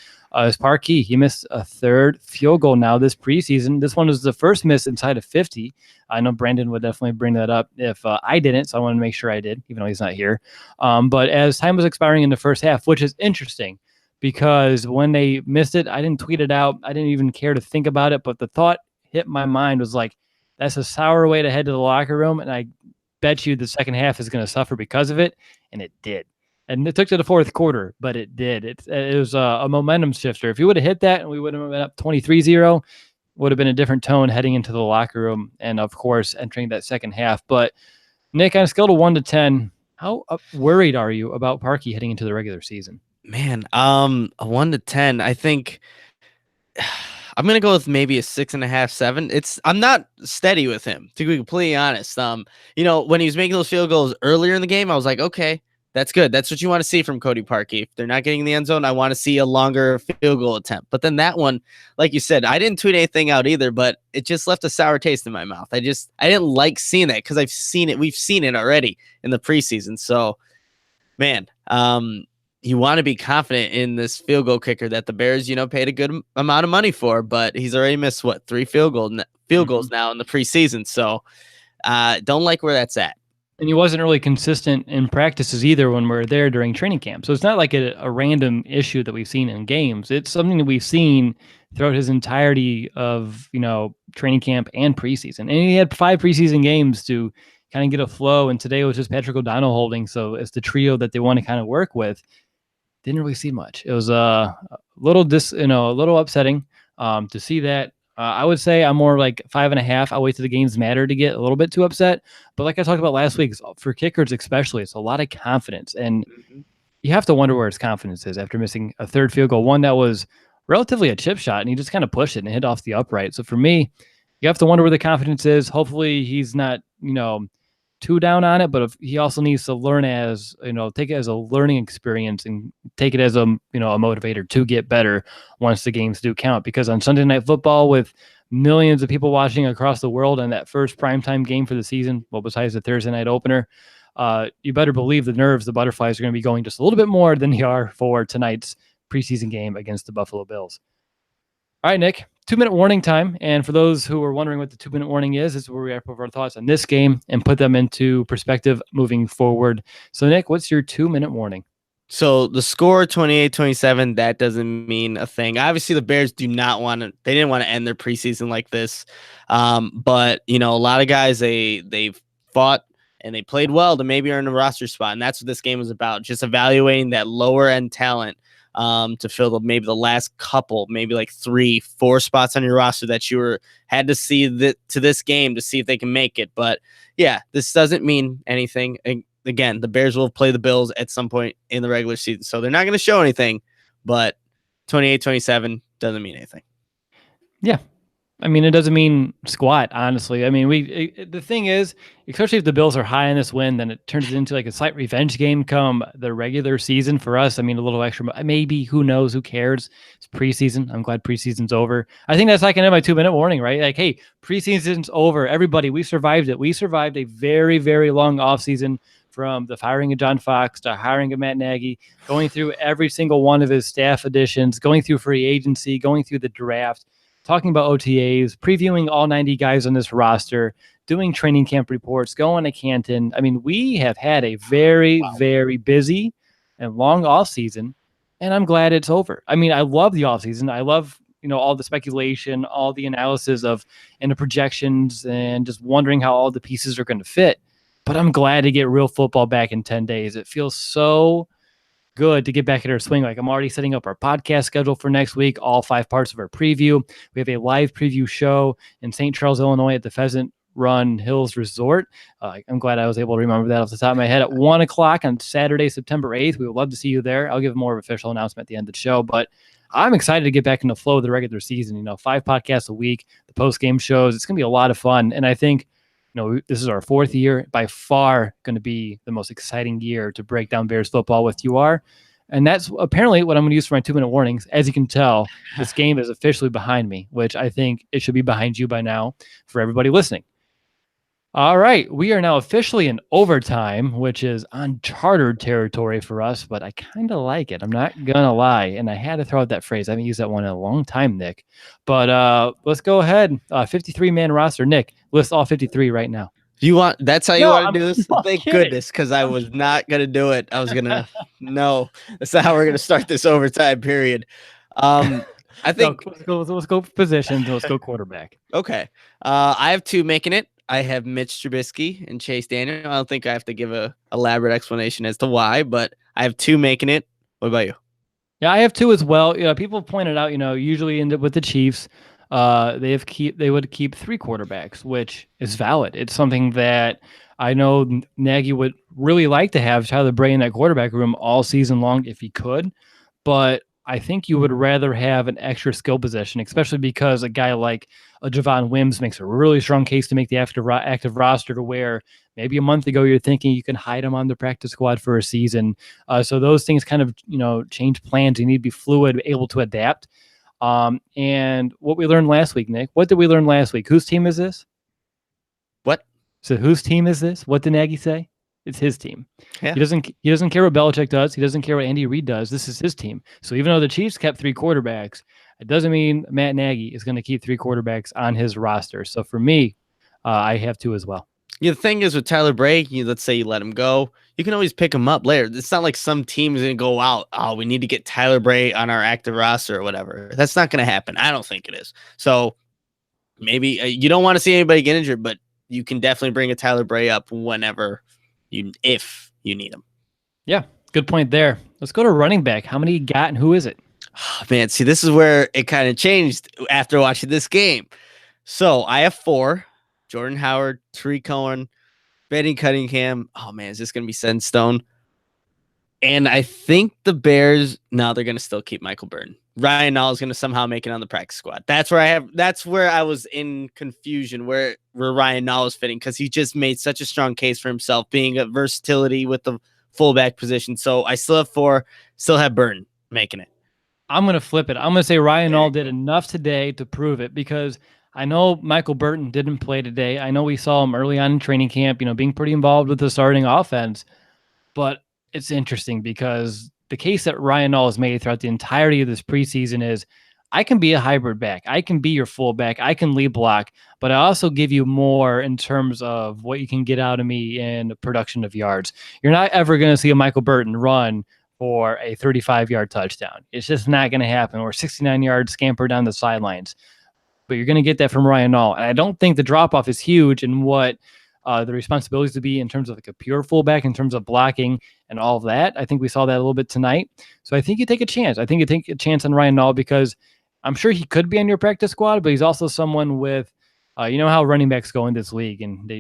is Parkey. He missed a third field goal now this preseason. This one was the first miss inside of 50. I know Brandon would definitely bring that up if I didn't, so I want to make sure I did, even though he's not here. But as time was expiring in the first half, which is interesting because when they missed it, I didn't tweet it out. I didn't even care to think about it, but the thought hit my mind was like, that's a sour way to head to the locker room, and I bet you the second half is going to suffer because of it, and it did. And it took to the fourth quarter, but it did. It was a momentum shifter. If you would have hit that and we would have been up 23-0, would have been a different tone heading into the locker room and, of course, entering that second half. But, Nick, on a scale of 1 to 10, how worried are you about Parkey heading into the regular season? Man, a 1 to 10, I think I'm going to go with maybe a 6.5, 7. I'm not steady with him, to be completely honest. When he was making those field goals earlier in the game, I was like, okay, that's good. That's what you want to see from Cody Parkey. If they're not getting in the end zone, I want to see a longer field goal attempt. But then that one, like you said, I didn't tweet anything out either, but it just left a sour taste in my mouth. I didn't like seeing that because I've seen it. We've seen it already in the preseason. So, man, you want to be confident in this field goal kicker that the Bears, paid a good amount of money for, but he's already missed 3 field goals now in the preseason. So, don't like where that's at. And he wasn't really consistent in practices either when we were there during training camp. So it's not like a random issue that we've seen in games. It's something that we've seen throughout his entirety of, training camp and preseason. And he had 5 preseason games to kind of get a flow. And today was just Patrick O'Donnell holding. So it's the trio that they want to kind of work with. Didn't really see much. It was a little upsetting to see that. I would say I'm more like 5.5. I'll wait till the games matter to get a little bit too upset. But like I talked about last week, for kickers especially, it's a lot of confidence. And you have to wonder where his confidence is after missing a third field goal, one that was relatively a chip shot, and he just kind of pushed it and hit off the upright. So for me, you have to wonder where the confidence is. Hopefully he's not, too down on it, but if he also needs to learn take it as a learning experience and take it as a motivator to get better once the games do count. Because on Sunday Night Football, with millions of people watching across the world and that first primetime game for the season, well, besides the Thursday night opener, you better believe the butterflies are going to be going just a little bit more than they are for tonight's preseason game against the Buffalo Bills. All right, Nick, 2-minute warning time. And for those who are wondering what the 2-minute warning is, this is where we wrap up our thoughts on this game and put them into perspective moving forward. So, Nick, what's your 2-minute warning? So the score 28-27, that doesn't mean a thing. Obviously, the Bears didn't want to end their preseason like this. But, a lot of guys, they've fought and they played well to maybe earn a roster spot. And that's what this game was about, just evaluating that lower end talent to fill maybe the last couple, maybe like 3-4 spots on your roster that you had to see to this game to see if they can make it. But yeah, this doesn't mean anything. And again, the Bears will play the Bills at some point in the regular season, so they're not going to show anything, but 28-27 doesn't mean anything. Yeah. I mean, it doesn't mean squat, honestly. I mean, the thing is, especially if the Bills are high on this win, then it turns it into like a slight revenge game come the regular season for us. I mean, a little extra, maybe, who knows, who cares? It's preseason. I'm glad preseason's over. I think that's like an end my 2-minute warning, right? Like, hey, preseason's over. Everybody, we survived it. We survived a very, very long offseason, from the firing of John Fox to hiring of Matt Nagy, going through every single one of his staff additions, going through free agency, going through the draft, talking about OTAs, previewing all 90 guys on this roster, doing training camp reports, going to Canton. I mean, we have had a very, very busy and long off season, and I'm glad it's over. I mean, I love the off season. I love, all the speculation, all the analysis and the projections, and just wondering how all the pieces are going to fit. But I'm glad to get real football back in 10 days. It feels so good to get back in our swing. Like, I'm already setting up our podcast schedule for next week, all 5 parts of our preview. We have a live preview show in St. Charles, Illinois at the Pheasant Run Hills Resort. I'm glad I was able to remember that off the top of my head at 1 o'clock on Saturday, September 8th. We would love to see you there. I'll give more of an official announcement at the end of the show, but I'm excited to get back in the flow of the regular season. 5 podcasts a week, the post-game shows. It's going to be a lot of fun. And I think, this is our 4th year, by far going to be the most exciting year to break down Bears football with UR. And that's apparently what I'm going to use for my 2-minute warnings. As you can tell, this game is officially behind me, which I think it should be behind you by now for everybody listening. All right, we are now officially in overtime, which is uncharted territory for us, but I kind of like it. I'm not going to lie, and I had to throw out that phrase. I haven't used that one in a long time, Nick. But let's go ahead. 53-man roster. Nick, list all 53 right now. That's how you want to do this? Thank goodness, because I was not going to do it. I was going to, no, that's not how we're going to start this overtime period. I think. Let's go positions. Let's go quarterback. Okay. I have 2 making it. I have Mitch Trubisky and Chase Daniel. I don't think I have to give a elaborate explanation as to why, but I have 2 making it. What about you? Yeah, I have 2 as well. People pointed out, usually end up with the Chiefs. They would keep 3 quarterbacks, which is valid. It's something that I know Nagy would really like to have Tyler Bray in that quarterback room all season long if he could, but I think you would rather have an extra skill position, especially because a guy like Javon Wims makes a really strong case to make the active roster, to where maybe a month ago you're thinking you can hide him on the practice squad for a season. So those things kind of, change plans. You need to be fluid, able to adapt. And what we learned last week, Nick, what did we learn last week? Whose team is this? What? So whose team is this? What did Nagy say? It's his team. Yeah. He doesn't care what Belichick does. He doesn't care what Andy Reid does. This is his team. So even though the Chiefs kept 3 quarterbacks, it doesn't mean Matt Nagy is going to keep 3 quarterbacks on his roster. So for me, I have 2 as well. Yeah, the thing is with Tyler Bray, let's say you let him go, you can always pick him up later. It's not like some team is going to go out, oh, we need to get Tyler Bray on our active roster or whatever. That's not going to happen. I don't think it is. So maybe you don't want to see anybody get injured, but you can definitely bring a Tyler Bray up if you need him. Yeah, good point there. Let's go to running back. How many you got and who is it? Oh, man, see, this is where it kind of changed after watching this game. So I have 4. Jordan Howard, Tariq Cohen, Benny Cunningham. Oh, man, is this going to be set in stone? And I think the Bears, no, they're going to still keep Michael Burton. Ryan Nall is going to somehow make it on the practice squad. That's where I was in confusion, where Ryan Nall is fitting, because he just made such a strong case for himself, being a versatility with the fullback position. So I still have 4, still have Burton making it. I'm going to flip it. I'm going to say Ryan Nall did enough today to prove it, because I know Michael Burton didn't play today. I know we saw him early on in training camp, being pretty involved with the starting offense, but it's interesting because the case that Ryan Nall has made throughout the entirety of this preseason is, I can be a hybrid back. I can be your fullback. I can lead block, but I also give you more in terms of what you can get out of me in production of yards. You're not ever going to see a Michael Burton run for a 35-yard touchdown. It's just not going to happen, or 69-yard scamper down the sidelines. But you're going to get that from Ryan Nall. And I don't think the drop-off is huge in what the responsibilities to be in terms of like a pure fullback, in terms of blocking and all of that. I think we saw that a little bit tonight. So I think you take a chance. I think you take a chance on Ryan Nall, because I'm sure he could be on your practice squad, but he's also someone with, you know how running backs go in this league, and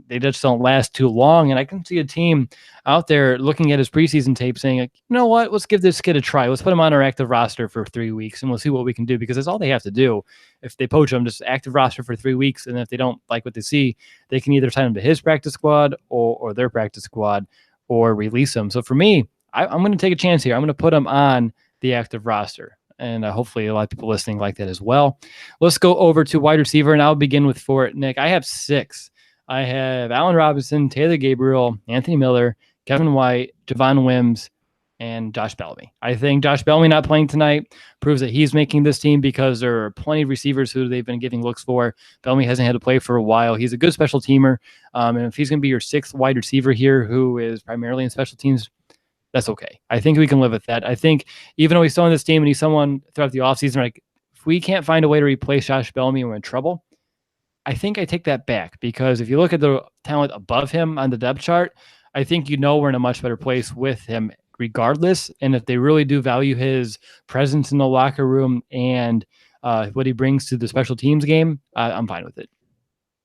they just don't last too long. And I can see a team out there looking at his preseason tape saying, like, you know what, let's give this kid a try. Let's put him on our active roster for 3 weeks and we'll see what we can do, because that's all they have to do. If they poach him, just active roster for 3 weeks. And if they don't like what they see, they can either sign him to his practice squad or their practice squad or release him. So for me, I'm going to take a chance here. I'm going to put him on the active roster. And hopefully a lot of people listening like that as well. Let's go over to wide receiver, and I'll begin with four. Nick, I have 6. I have Allen Robinson, Taylor Gabriel, Anthony Miller, Kevin White, Javon Wims, and Josh Bellamy. I think Josh Bellamy not playing tonight proves that he's making this team, because there are plenty of receivers who they've been giving looks for. Bellamy hasn't had to play for a while. He's a good special teamer. And if he's going to be your 6th wide receiver here, who is primarily in special teams, that's okay. I think we can live with that. I think even though he's still in this team and he's someone throughout the offseason, like, if we can't find a way to replace Josh Bellamy, we're in trouble. I think I take that back, because if you look at the talent above him on the depth chart, I think we're in a much better place with him regardless. And if they really do value his presence in the locker room and what he brings to the special teams game, I'm fine with it.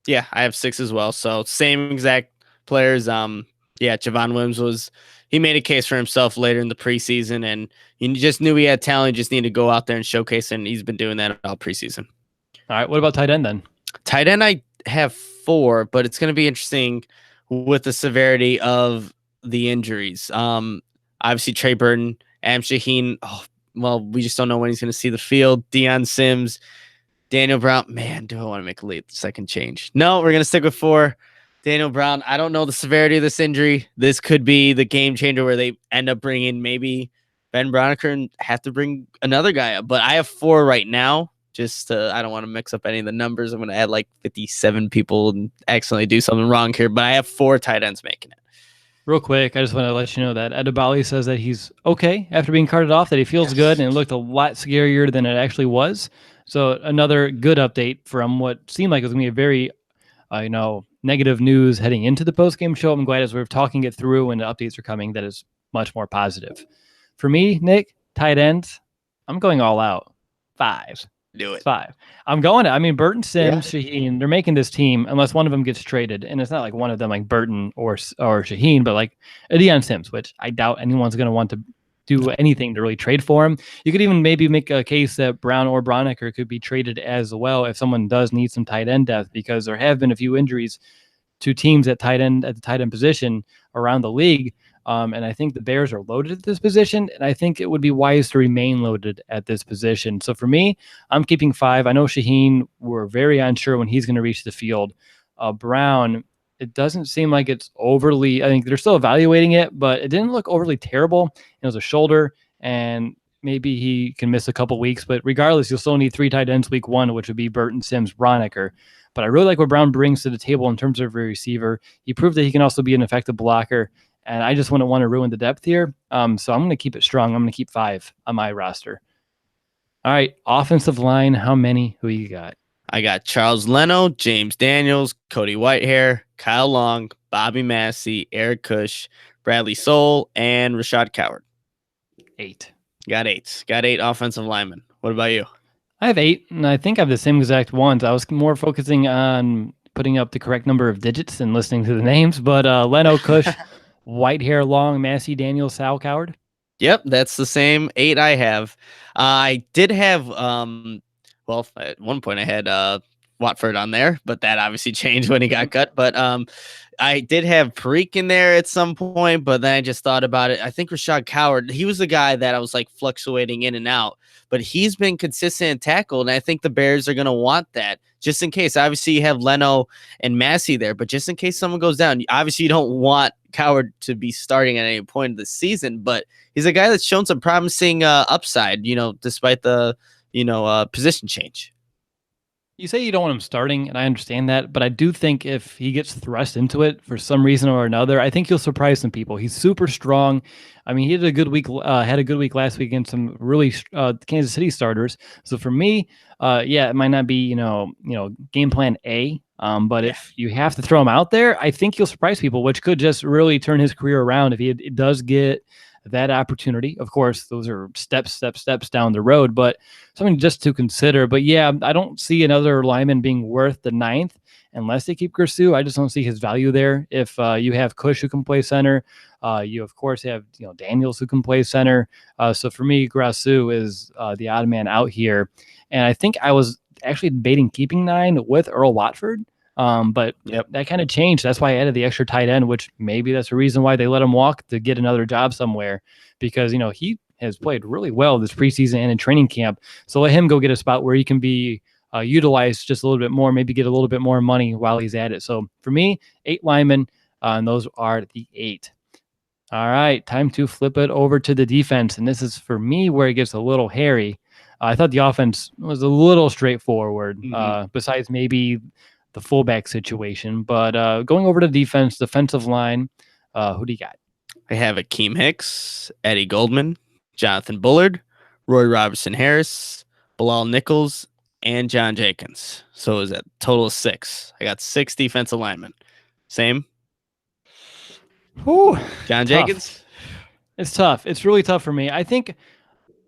Yeah, I have 6 as well. So same exact players. Javon Wims he made a case for himself later in the preseason, and you just knew he had talent. Just needed to go out there and showcase, and he's been doing that all preseason. All right, what about tight end then? Tight end, I have 4, but it's going to be interesting with the severity of the injuries. Obviously, Trey Burton, Adam Shaheen. We just don't know when he's going to see the field. Deion Sims, Daniel Brown. Man, do I want to make a late second change? No, we're going to stick with 4. Daniel Brown, I don't know the severity of this injury. This could be the game changer where they end up bringing maybe Ben Broniker and have to bring another guy up. But I have 4 right now. I don't want to mix up any of the numbers. I'm going to add like 57 people and accidentally do something wrong here. But I have 4 tight ends making it. Real quick, I just want to let you know that Adebali says that he's okay after being carted off, that he feels good, and it looked a lot scarier than it actually was. So another good update from what seemed like it was going to be a very negative news heading into the post-game show. I'm glad as we're talking it through and the updates are coming, that is much more positive. For me, Nick, tight ends, I'm going all out. 5. Do it. 5. I'm going to, Burton, Sims, Shaheen, they're making this team unless one of them gets traded. And it's not like one of them like Burton or Shaheen, but like Deion Sims, which I doubt anyone's going to want to do anything to really trade for him. You could even maybe make a case that Brown or Broniker could be traded as well if someone does need some tight end depth, because there have been a few injuries to teams at the tight end position around the league. And I think the Bears are loaded at this position, and I think it would be wise to remain loaded at this position. So for me, I'm keeping 5. I know Shaheen, we're very unsure when he's going to reach the field. Brown, it doesn't seem like it's overly, I think they're still evaluating it, but it didn't look overly terrible. It was a shoulder, and maybe he can miss a couple weeks, but regardless, you'll still need 3 tight ends week 1, which would be Burton, Sims, Broniker. But I really like what Brown brings to the table in terms of a receiver. He proved that he can also be an effective blocker, and I just wouldn't want to ruin the depth here. So I'm going to keep it strong. I'm going to keep 5 on my roster. All right, offensive line, how many? Who you got? I got Charles Leno, James Daniels, Cody Whitehair, Kyle Long, Bobby Massey, Eric Cush, Bradley Soul, and Rashad Coward. 8. Got 8. Got 8 offensive linemen. What about you? I have 8, and I think I have the same exact ones. I was more focusing on putting up the correct number of digits and listening to the names, but Leno, Cush, Whitehair, Long, Massey, Daniels, Sal, Coward. Yep, that's the same 8 I have. I did have, at one point I had Watford on there, but that obviously changed when he got cut. But I did have Parikh in there at some point, but then I just thought about it. I think Rashad Coward, he was the guy that I was like fluctuating in and out, but he's been consistent and tackled, and I think the Bears are going to want that just in case. Obviously, you have Leno and Massey there, but just in case someone goes down, obviously you don't want Coward to be starting at any point of the season, but he's a guy that's shown some promising upside, despite the, position change. You say you don't want him starting, and I understand that, but I do think if he gets thrust into it for some reason or another, I think he'll surprise some people. He's super strong. He had a good week. Had a good week last week against some really Kansas City starters. So for me, it might not be game plan A, but if you have to throw him out there, I think he'll surprise people, which could just really turn his career around if he does get that opportunity. Of course, those are steps down the road, but something just to consider. But yeah, I don't see another lineman being worth the 9th. unless they keep Gursu. I just don't see his value there. If you have Kush who can play center, you of course have Daniels who can play center. So for me, Gursu is the odd man out here, and I think I was actually debating keeping 9 with Earl Watford. But that kind of changed. That's why I added the extra tight end, which maybe that's the reason why they let him walk to get another job somewhere, because he has played really well this preseason and in training camp. So let him go get a spot where he can be utilized just a little bit more, maybe get a little bit more money while he's at it. So for me, 8 linemen, and those are the 8. All right, time to flip it over to the defense. And this is for me where it gets a little hairy. I thought the offense was a little straightforward, besides maybe the fullback situation. But going over to defense, defensive line, who do you got? I have Akeem Hicks, Eddie Goldman, Jonathan Bullard, Roy Robertson Harris, Bilal Nichols, and John Jenkins. So is that total of 6? I got 6 defensive linemen. Same. Whew, John tough. Jenkins. It's tough. It's really tough for me. I think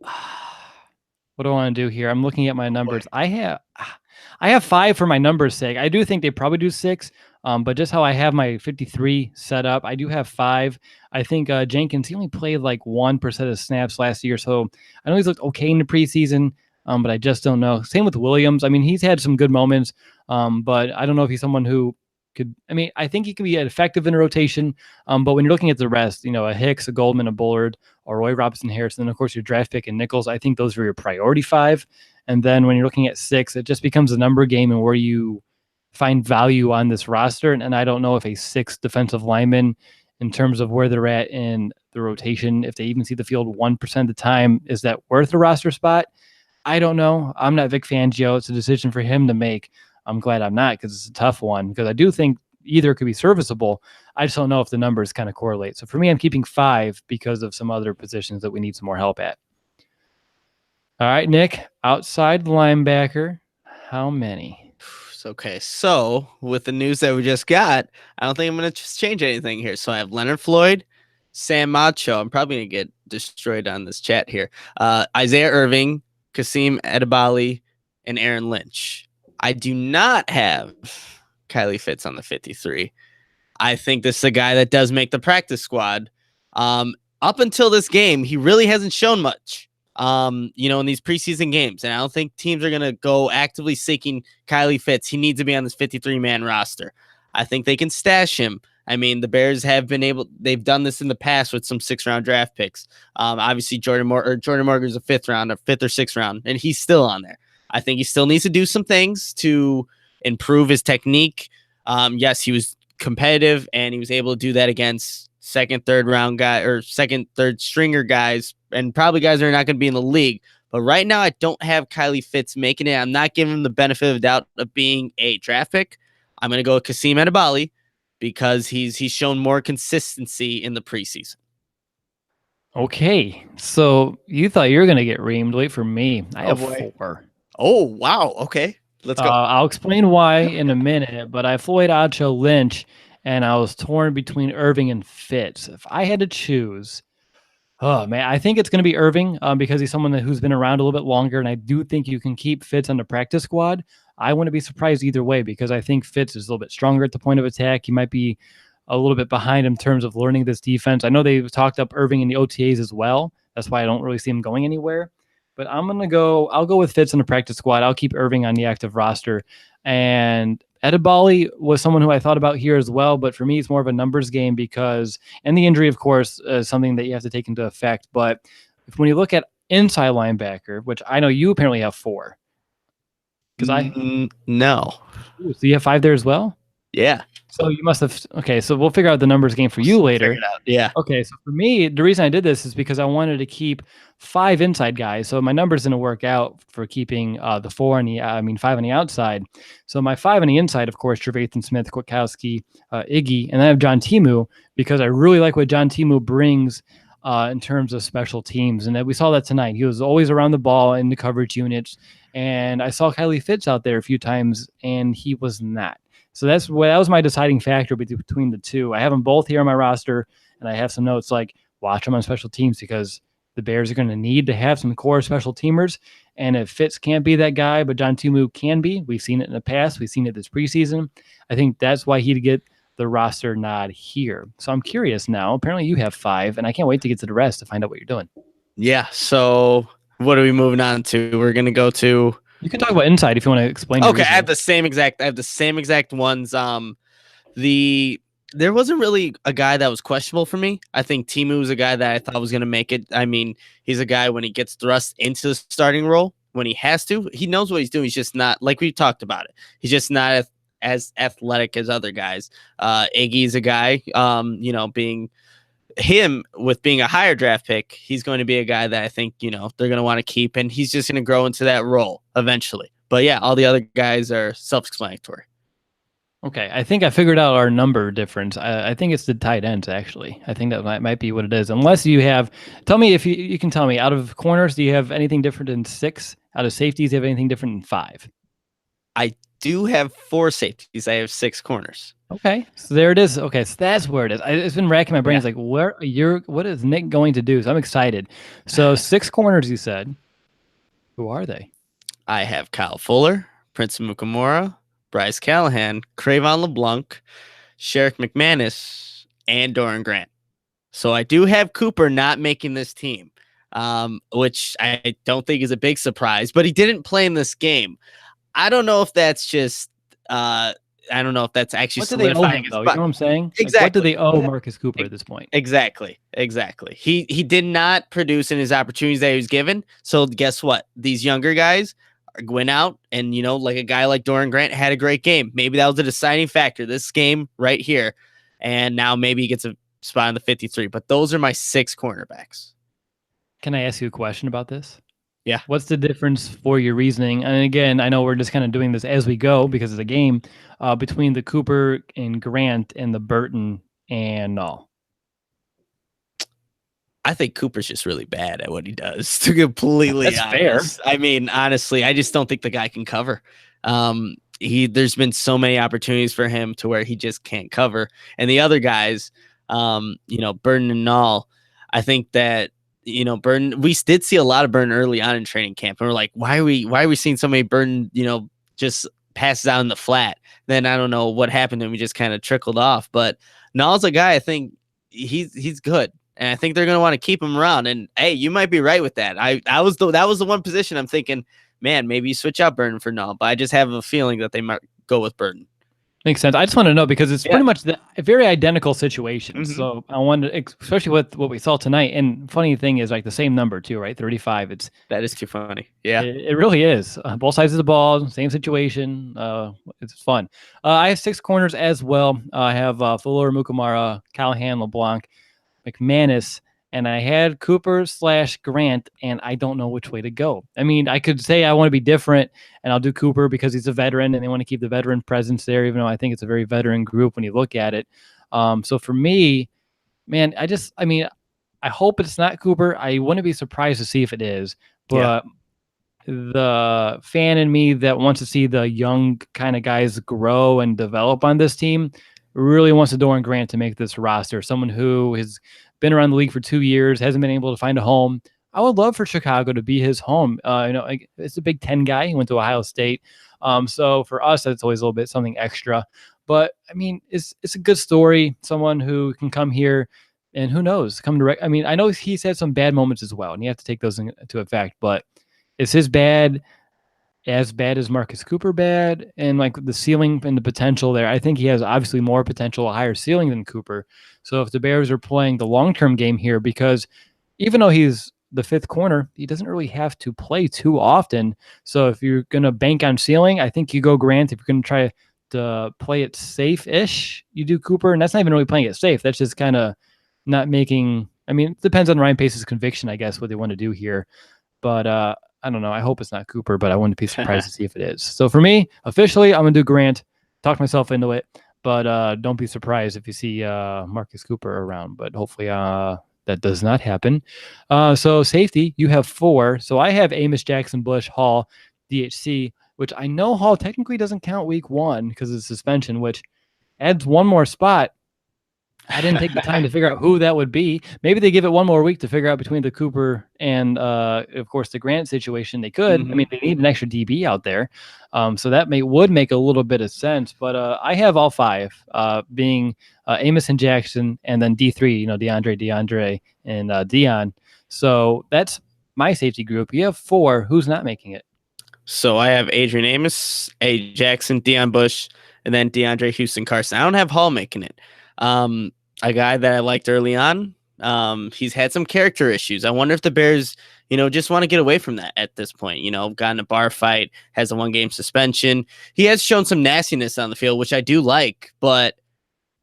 what do I want to do here? I'm looking at my numbers. I have 5 for my numbers' sake. I do think they probably do 6, but just how I have my 53 set up, I do have 5. I think Jenkins, he only played like 1% of snaps last year, so I know he's looked okay in the preseason, but I just don't know. Same with Williams. I mean, he's had some good moments, but I don't know if he's someone who could. I mean, I think he could be effective in a rotation, but when you're looking at the rest, a Hicks, a Goldman, a Bullard, or Roy Robertson Harris, and then of course your draft pick and Nichols, I think those are your priority 5. And then when you're looking at 6, it just becomes a number game and where you find value on this roster. And I don't know if a 6 defensive lineman, in terms of where they're at in the rotation, if they even see the field 1% of the time, is that worth a roster spot? I don't know. I'm not Vic Fangio. It's a decision for him to make. I'm glad I'm not, because it's a tough one, because I do think either could be serviceable. I just don't know if the numbers kind of correlate. So for me, I'm keeping 5 because of some other positions that we need some more help at. All right, Nick, outside linebacker, how many? Okay, so with the news that we just got, I don't think I'm going to just change anything here. So I have Leonard Floyd, Sam Macho. I'm probably going to get destroyed on this chat here. Isaiah Irving, Kasim Edebali, and Aaron Lynch. I do not have Kylie Fitz on the 53. I think this is a guy that does make the practice squad. Up until this game, he really hasn't shown much. In these preseason games. And I don't think teams are going to go actively seeking Kylie Fitz. He needs to be on this 53-man roster. I think they can stash him. I mean, the Bears have they've done this in the past with some 6th-round draft picks. Obviously, Jordan Morgan is a 5th or 6th round, and he's still on there. I think he still needs to do some things to improve his technique. Yes, he was competitive, and he was able to do that against 2nd, 3rd round guy or 2nd, 3rd stringer guys, and probably guys that are not going to be in the league. But right now, I don't have Kylie Fitz making it. I'm not giving him the benefit of the doubt of being a draft pick. I'm going to go with Kasim Edebali because he's shown more consistency in the preseason. Okay, so you thought you were going to get reamed. Wait for me. I have 4. Oh, wow. Okay, let's go. I'll explain why in a minute, but I have Floyd, Acho, Lynch, and I was torn between Irving and Fitz. If I had to choose, oh man, I think it's going to be Irving because he's someone who's been around a little bit longer, and I do think you can keep Fitz on the practice squad. I wouldn't be surprised either way because I think Fitz is a little bit stronger at the point of attack. He might be a little bit behind in terms of learning this defense. I know they've talked up Irving in the OTAs as well. That's why I don't really see him going anywhere. But I'll go with Fitz in the practice squad. I'll keep Irving on the active roster. And Edebali was someone who I thought about here as well, but for me, it's more of a numbers game and the injury, of course, is something that you have to take into effect. But when you look at inside linebacker, which I know you apparently have 4. No. So you have 5 there as well? Yeah. So you must have. Okay, so we'll figure out the numbers game for you later. Yeah. Okay, so for me, the reason I did this is because I wanted to keep 5 inside guys. So my numbers didn't work out for keeping the 5 on the outside. So my 5 on the inside, of course, Trevathan Smith, Kwiatkowski, Iggy, and then I have John Teemu because I really like what John Teemu brings in terms of special teams, and we saw that tonight. He was always around the ball in the coverage units, and I saw Kylie Fitz out there a few times, and he was not. So that was my deciding factor between the two. I have them both here on my roster, and I have some notes like watch them on special teams because the Bears are going to need to have some core special teamers. And if Fitz can't be that guy, but John Teemu can be, we've seen it in the past. We've seen it this preseason. I think that's why he'd get the roster nod here. So I'm curious now. Apparently you have 5, and I can't wait to get to the rest to find out what you're doing. Yeah. So what are we moving on to? We're going to go to. You can talk about inside if you want to explain. Okay, I have the same exact ones. There wasn't really a guy that was questionable for me. I think Teemu was a guy that I thought was going to make it. I mean, he's a guy when he gets thrust into the starting role, when he has to, he knows what he's doing. He's just not, like we talked about it, he's just not as athletic as other guys. Iggy's a guy, being a higher draft pick, he's going to be a guy that I think, they're going to want to keep, and he's just going to grow into that role eventually. But yeah, all the other guys are self-explanatory. Okay, I think I figured out our number difference. I think it's the tight ends, actually. I think that might be what it is. Unless you have, tell me if you can tell me, out of corners, do you have anything different in 6? Out of safeties, do you have anything different in 5? I do have 4 safeties. I have 6 corners. Okay, so there it is. Okay, so that's where it is. It's been racking my brain. It's like, what is Nick going to do? So I'm excited. So 6 corners, you said. Who are they? I have Kyle Fuller, Prince Mukamura, Bryce Callahan, Cravon LeBlanc, Sherrick McManus, and Doron Grant. So I do have Cooper not making this team, which I don't think is a big surprise, but he didn't play in this game. I don't know if that's just I don't know if that's actually what do they owe him, though? You know what I'm saying? Exactly. Like, what do they owe Marcus Cooper at this point? Exactly. He did not produce in his opportunities that he was given. So guess what? These younger guys went out and, like a guy like Doron Grant had a great game. Maybe that was a deciding factor, this game right here. And now maybe he gets a spot on the 53. But those are my 6 cornerbacks. Can I ask you a question about this? Yeah. What's the difference for your reasoning? And again, I know we're just kind of doing this as we go because of the game, between the Cooper and Grant and the Burton and all. I think Cooper's just really bad at what he does, to completely That's honest. fair. I mean, honestly, I just don't think the guy can cover. There's been so many opportunities for him to where he just can't cover. And the other guys, Burton and all, I think that, Burton, we did see a lot of Burton early on in training camp. And we're like, why are we seeing so many Burton, just passes out in the flat? Then I don't know what happened to him. He just kind of trickled off. But Nall's a guy, I think he's good. And I think they're going to want to keep him around. And hey, you might be right with that. That was the one position I'm thinking, man, maybe you switch out Burton for Nall. But I just have a feeling that they might go with Burton. Makes sense. I just want to know because it's pretty much a very identical situation. Mm-hmm. So I wanted, especially with what we saw tonight. And funny thing is, like, the same number too, right? 35. That is too funny. Yeah, it really is. Both sides of the ball, same situation. It's fun. I have 6 corners as well. I have Fuller, Mukamara, Callahan, LeBlanc, McManus, and I had Cooper/Grant, and I don't know which way to go. I mean, I could say I want to be different, and I'll do Cooper because he's a veteran, and they want to keep the veteran presence there, even though I think it's a very veteran group when you look at it. So for me, man, I hope it's not Cooper. I wouldn't be surprised to see if it is, but the fan in me that wants to see the young kind of guys grow and develop on this team really wants a Doron Grant to make this roster. Someone who has been around the league for 2 years, hasn't been able to find a home. I would love for Chicago to be his home. It's a Big Ten guy. He went to Ohio State. So for us, that's always a little bit something extra. But I mean, it's a good story. Someone who can come here and who knows, come direct. I mean, I know he's had some bad moments as well, and you have to take those into effect. But is his bad as bad as Marcus Cooper bad? And like the ceiling and the potential there, I think he has obviously more potential, a higher ceiling than Cooper. So if the Bears are playing the long-term game here, because even though he's the 5th corner, he doesn't really have to play too often. So if you're going to bank on ceiling, I think you go Grant. If you're going to try to play it safe-ish, you do Cooper. And that's not even really playing it safe. That's just kind of not making, it depends on Ryan Pace's conviction, I guess, what they want to do here. But I don't know. I hope it's not Cooper, but I wouldn't be surprised to see if it is. So for me, officially, I'm going to do Grant. Talk myself into it. But don't be surprised if you see Marcus Cooper around. But hopefully that does not happen. So safety, you have 4. So I have Amos, Jackson, Bush, Hall, DHC, which I know Hall technically doesn't count week 1 because of the suspension, which adds one more spot. I didn't take the time to figure out who that would be. Maybe they give it one more week to figure out between the Cooper and, of course, the Grant situation. They could. I mean, they need an extra DB out there, so that would make a little bit of sense. But I have all five, being Amos and Jackson, and then D3. DeAndre, and Dion. So that's my safety group. You have four. Who's not making it? So I have Adrian Amos, A. Jackson, Deion Bush, and then DeAndre Houston Carson. I don't have Hall making it. A guy that I liked early on. He's had some character issues. I wonder if the Bears, just want to get away from that at this point. Got in a bar fight, has a 1-game suspension. He has shown some nastiness on the field, which I do like, but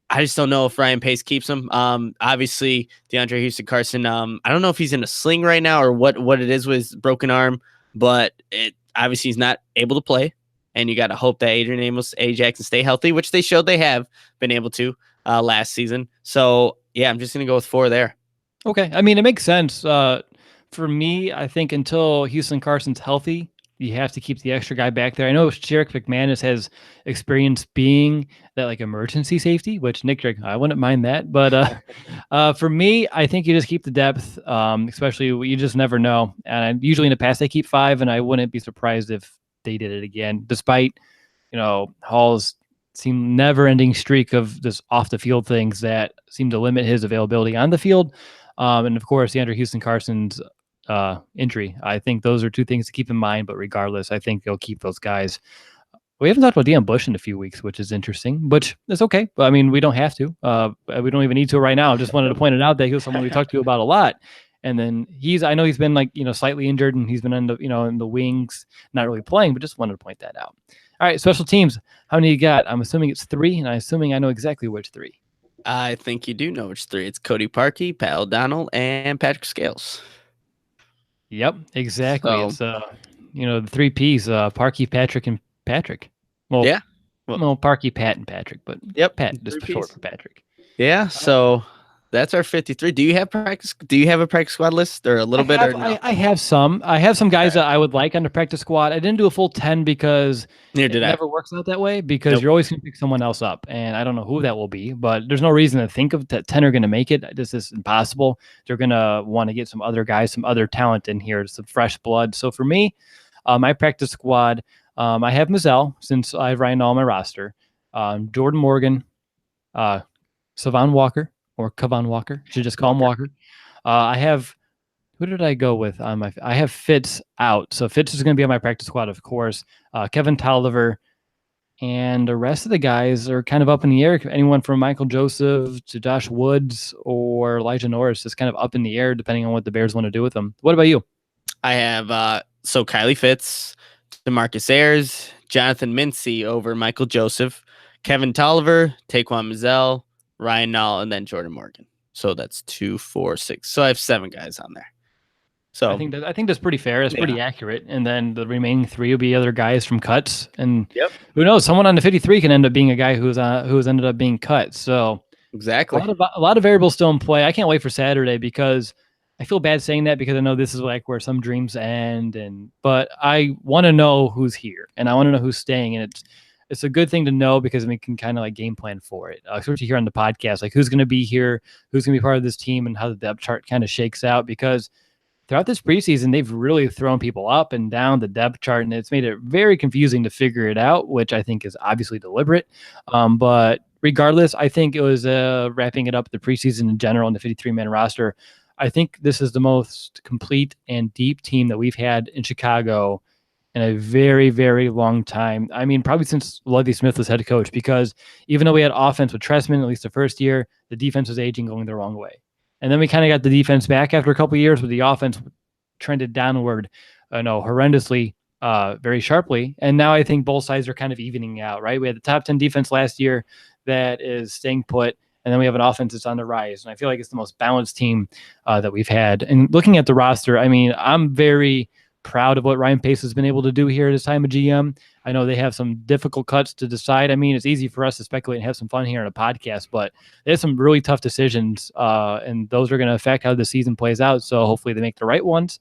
I just don't know if Ryan Pace keeps him. Obviously, DeAndre Houston Carson. I don't know if he's in a sling right now or what it is with his broken arm, but obviously he's not able to play. And you got to hope that Adrian Amos, A. Jackson stay healthy, which they showed they have been able to last season. So, yeah, I'm just going to go with 4 there. Okay. I mean, it makes sense. For me, I think until Houston Carson's healthy, you have to keep the extra guy back there. I know Sherrick McManus has experience being that emergency safety, which Nick Drake, I wouldn't mind that. But for me, I think you just keep the depth, especially you just never know. And usually in the past, they keep 5, and I wouldn't be surprised if they did it again, despite, Hall's never-ending streak of this off-the-field things that seem to limit his availability on the field. And, of course, DeAndre Houston Carson's injury. I think those are 2 things to keep in mind, but regardless, I think they'll keep those guys. We haven't talked about Deion Bush in a few weeks, which is interesting, which is okay. But I mean, we don't have to. We don't even need to right now. Just wanted to point it out that he was someone we talked to about a lot. And then I know he's been slightly injured, and he's been in the wings, not really playing, but just wanted to point that out. All right, special teams. How many you got? I'm assuming it's 3, and I'm assuming I know exactly which 3. I think you do know which 3. It's Cody Parkey, Pat O'Donnell, and Patrick Scales. Yep, exactly. It's the 3 Ps: Parkey, Patrick, and Patrick. Well, yeah. Well, Parkey, Pat, and Patrick, but yep, Pat just short for Patrick. Yeah. So that's our 53. Do you have practice? Do you have a practice squad list or a little bit? Or no? I have some. I have some guys that I would like on the practice squad. I didn't do a full 10 because it never works out that way, because you're always going to pick someone else up, and I don't know who that will be, but there's no reason to think of that 10 are going to make it. This is impossible. They're going to want to get some other guys, some other talent in here, some fresh blood. So for me, my practice squad, I have Mazzell, since I have Ryan Nall on my roster, Jordan Morgan, Savon Walker, or Kavon Walker. Should just call him Walker. I have, who did I go with on my? I have Fitz out, so Fitz is going to be on my practice squad, of course. Kevin Tolliver, and the rest of the guys are kind of up in the air. Anyone from Michael Joseph to Josh Woods or Elijah Norris is kind of up in the air, depending on what the Bears want to do with them. What about you? I have Kylie Fitz, DeMarcus Ayers, Jonathan Mincy over Michael Joseph, Kevin Tolliver, Taquan Mazzell, Ryan Nall, and then Jordan Morgan. So that's 2, 4, 6. So I have 7 guys on there. So I think that's pretty fair. That's pretty accurate. And then the remaining 3 will be other guys from cuts. And who knows? Someone on the 53 can end up being a guy who's ended up being cut. So exactly, a lot of variables still in play. I can't wait for Saturday, because I feel bad saying that, because I know this is where some dreams end. But I want to know who's here, and I want to know who's staying, and it's a good thing to know, because we can kind of game plan for it, especially here on the podcast, who's going to be here, who's going to be part of this team, and how the depth chart kind of shakes out. Because throughout this preseason, they've really thrown people up and down the depth chart, and it's made it very confusing to figure it out, which I think is obviously deliberate. But regardless, I think it was wrapping it up the preseason in general in the 53-man roster. I think this is the most complete and deep team that we've had in Chicago in a very, very long time. I mean, probably since Lovie Smith was head coach, because even though we had offense with Trestman, at least the first year, the defense was aging, going the wrong way. And then we kind of got the defense back after a couple of years, but the offense trended downward, horrendously, very sharply. And now I think both sides are kind of evening out, right? We had the top 10 defense last year that is staying put, and then we have an offense that's on the rise. And I feel like it's the most balanced team that we've had. And looking at the roster, I mean, I'm very proud of what Ryan Pace has been able to do here at his time of GM. I know they have some difficult cuts to decide. I mean, it's easy for us to speculate and have some fun here on a podcast, but there's some really tough decisions, and those are going to affect how the season plays out. So hopefully they make the right ones.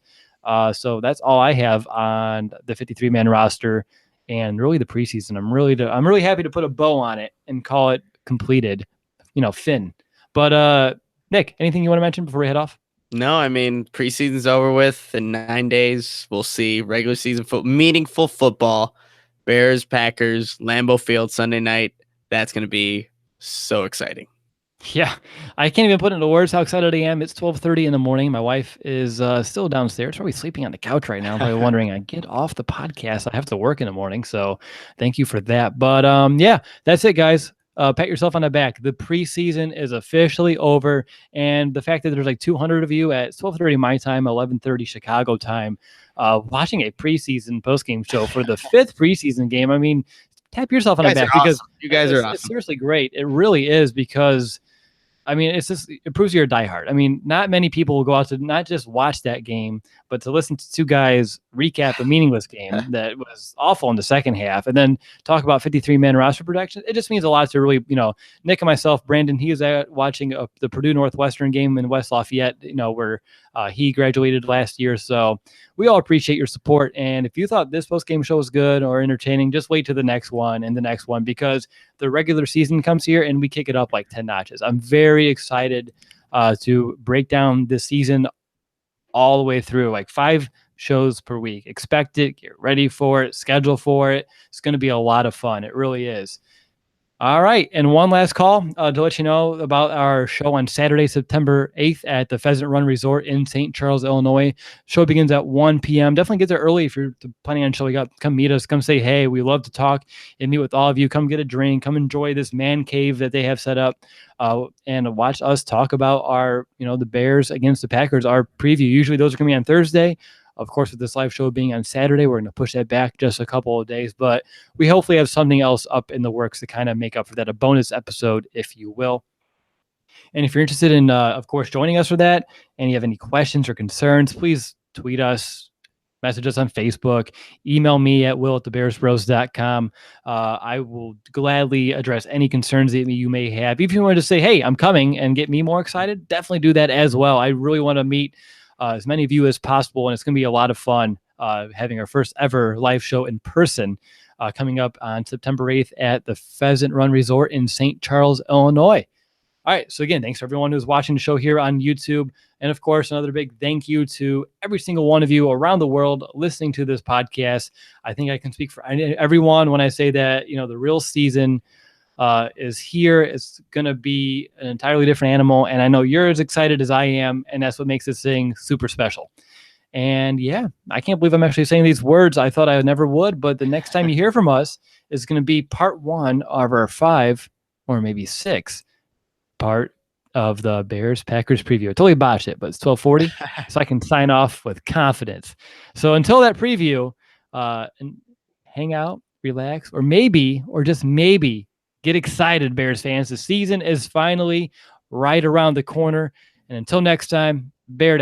So that's all I have on the 53-man roster and really the preseason. I'm really happy to put a bow on it and call it completed. Finn, But Nick, anything you want to mention before we head off? No, I mean, preseason's over with in 9 days. We'll see regular season meaningful football. Bears, Packers, Lambeau Field Sunday night. That's going to be so exciting. Yeah, I can't even put into words how excited I am. It's 12:30 in the morning. My wife is still downstairs, probably sleeping on the couch right now, probably wondering, I get off the podcast. I have to work in the morning, so thank you for that. But yeah, that's it, guys. Pat yourself on the back. The preseason is officially over, and the fact that there's like 200 of you at 12:30 my time, 11:30 Chicago time, watching a preseason postgame show for the 5th preseason game. I mean, tap yourself on the back because you guys are awesome. It's seriously great. It really is because. I mean, it proves you're a diehard. I mean, not many people will go out to not just watch that game, but to listen to two guys recap a meaningless game that was awful in the second half and then talk about 53-man roster protection. It just means a lot to really, Nick and myself, Brandon, he was out watching the Purdue Northwestern game in West Lafayette, where he graduated last year. So we all appreciate your support. And if you thought this post-game show was good or entertaining, just wait to the next one and the next one, because the regular season comes here and we kick it up like 10 notches. I'm very excited to break down this season all the way through, like 5 shows per week. Expect it, get ready for it, schedule for it. It's going to be a lot of fun. It really is. All right. And one last call to let you know about our show on Saturday, September 8th at the Pheasant Run Resort in St. Charles, Illinois. Show begins at 1 p.m. Definitely get there early if you're planning on showing up. Come meet us. Come say hey. We love to talk and meet with all of you. Come get a drink. Come enjoy this man cave that they have set up and watch us talk about our, the Bears against the Packers, our preview. Usually those are going to be on Thursday. Of course, with this live show being on Saturday, we're going to push that back just a couple of days, but we hopefully have something else up in the works to kind of make up for that, a bonus episode, if you will. And if you're interested in, of course, joining us for that, and you have any questions or concerns, please tweet us, message us on Facebook, email me at will@thebearsbros.com. I will gladly address any concerns that you may have. If you want to say, hey, I'm coming, and get me more excited, definitely do that as well. I really want to meet as many of you as possible, and it's going to be a lot of fun having our first ever live show in person coming up on September 8th at the Pheasant Run Resort in St. Charles, Illinois. All right, so again, thanks for everyone who's watching the show here on YouTube, and of course, another big thank you to every single one of you around the world listening to this podcast. I think I can speak for everyone when I say that, the real season is here. It's going to be an entirely different animal. And I know you're as excited as I am. And that's what makes this thing super special. And yeah, I can't believe I'm actually saying these words. I thought I never would. But the next time you hear from us is going to be part 1 of our 5 or maybe 6 part of the Bears Packers preview. I totally botched it, but it's 12:40. So I can sign off with confidence. So until that preview, and hang out, relax, or maybe, or just maybe, get excited, Bears fans. The season is finally right around the corner. And until next time, bear down.